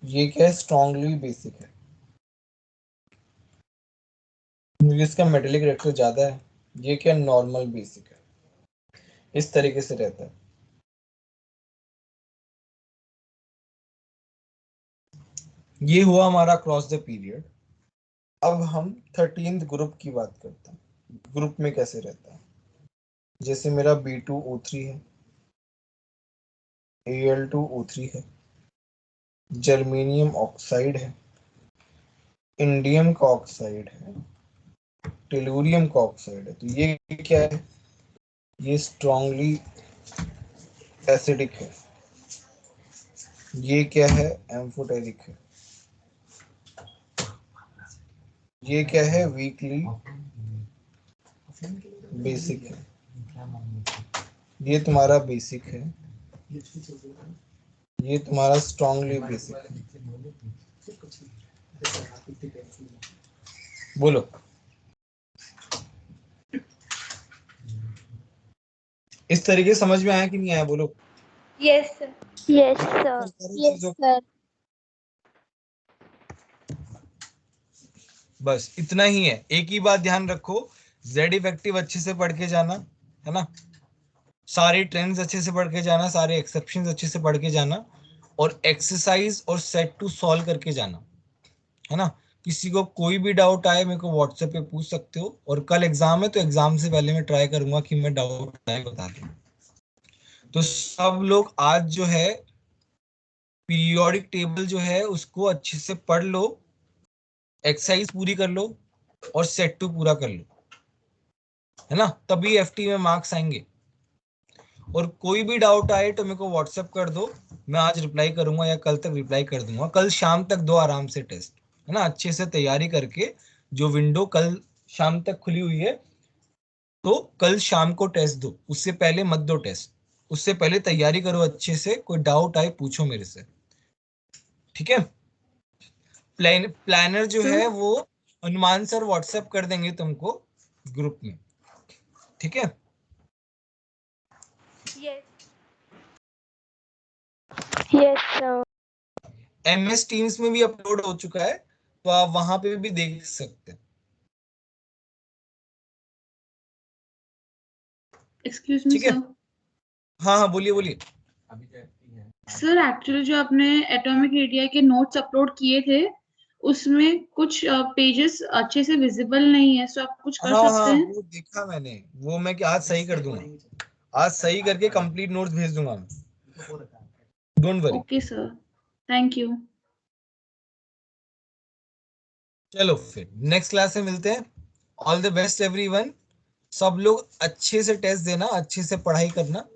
ये क्या है? स्ट्रांगली बेसिक है, क्योंकि इसका मेटेलिक रेट ज्यादा है। ये क्या? नॉर्मल बेसिक है। इस तरीके से रहता है। ये हुआ हमारा क्रॉस द पीरियड। अब हम 13th ग्रुप की बात करते हैं, ग्रुप में कैसे रहता है। जैसे मेरा B2O3 है, Al2O3 है, जर्मेनियम ऑक्साइड है, इंडियम का ऑक्साइड है, टेलुरियम का ऑक्साइड है। तो ये क्या है? ये स्ट्रांगली एसिडिक है। ये क्या है? एम्फोटेरिक है। ये क्या है? वीकली बेसिक है। ये तुम्हारा बेसिक है। ये तुम्हारा स्ट्रांगली बेसिक है। बोलो इस तरीके समझ में आया कि नहीं आया? बोलो। Yes, sir. Yes, sir. Yes, sir. बस इतना ही है। एक ही बात ध्यान रखो, जेड इफेक्टिव अच्छे से पढ़ के जाना, है ना। सारे ट्रेंड्स अच्छे से पढ़ के जाना, सारे एक्सेप्शंस अच्छे से पढ़ के जाना, और एक्सरसाइज और सेट टू सॉल्व करके जाना, है ना। किसी को कोई भी डाउट आए मेरे को व्हाट्सएप पे पूछ सकते हो, और कल एग्जाम है तो एग्जाम से पहले मैं ट्राई करूंगा कि मैं डाउट बता दूं। तो सब लोग आज जो है पीरियोडिक टेबल जो है उसको अच्छे से पढ़ लो, एक्सरसाइज पूरी कर लो, और सेट टू पूरा कर लो, है ना। तभी एफटी में मार्क्स आएंगे। और कोई भी डाउट आए तो मेरे को व्हाट्सएप कर दो, मैं आज रिप्लाई करूंगा या कल तक रिप्लाई कर दूंगा। कल शाम तक दो आराम से टेस्ट, है ना, अच्छे से तैयारी करके। जो विंडो कल शाम तक खुली हुई है तो कल शाम को टेस्ट दो, उससे पहले मत दो टेस्ट। उससे पहले तैयारी करो अच्छे से, कोई डाउट आए पूछो मेरे से, ठीक है। प्लानर जो है वो अनुमान सर व्हाट्सएप कर देंगे तुमको ग्रुप में, ठीक है। Yes. Yes, sir. MS teams में भी अपलोड हो चुका है, तो आप वहां पे भी देख सकते हैं। एक्सक्यूज मी ठीक है। सर। हाँ हाँ बोलिए बोलिए। सर एक्चुअली जो आपने एटॉमिक रेडिया के नोट्स अपलोड किए थे उसमें कुछ पेजेस अच्छे से विजिबल नहीं है, सो आप कुछ कर हाँ सकते हाँ हैं? वो देखा मैंने, वो मैं आज सही कर दूंगा, आज सही करके कंप्लीट नोट्स भेज दूंगा मैं, don't worry. Okay sir, thank you. चलो फिर नेक्स्ट क्लास में मिलते हैं। All the best everyone. सब लोग अच्छे से टेस्ट देना, अच्छे से पढ़ाई करना।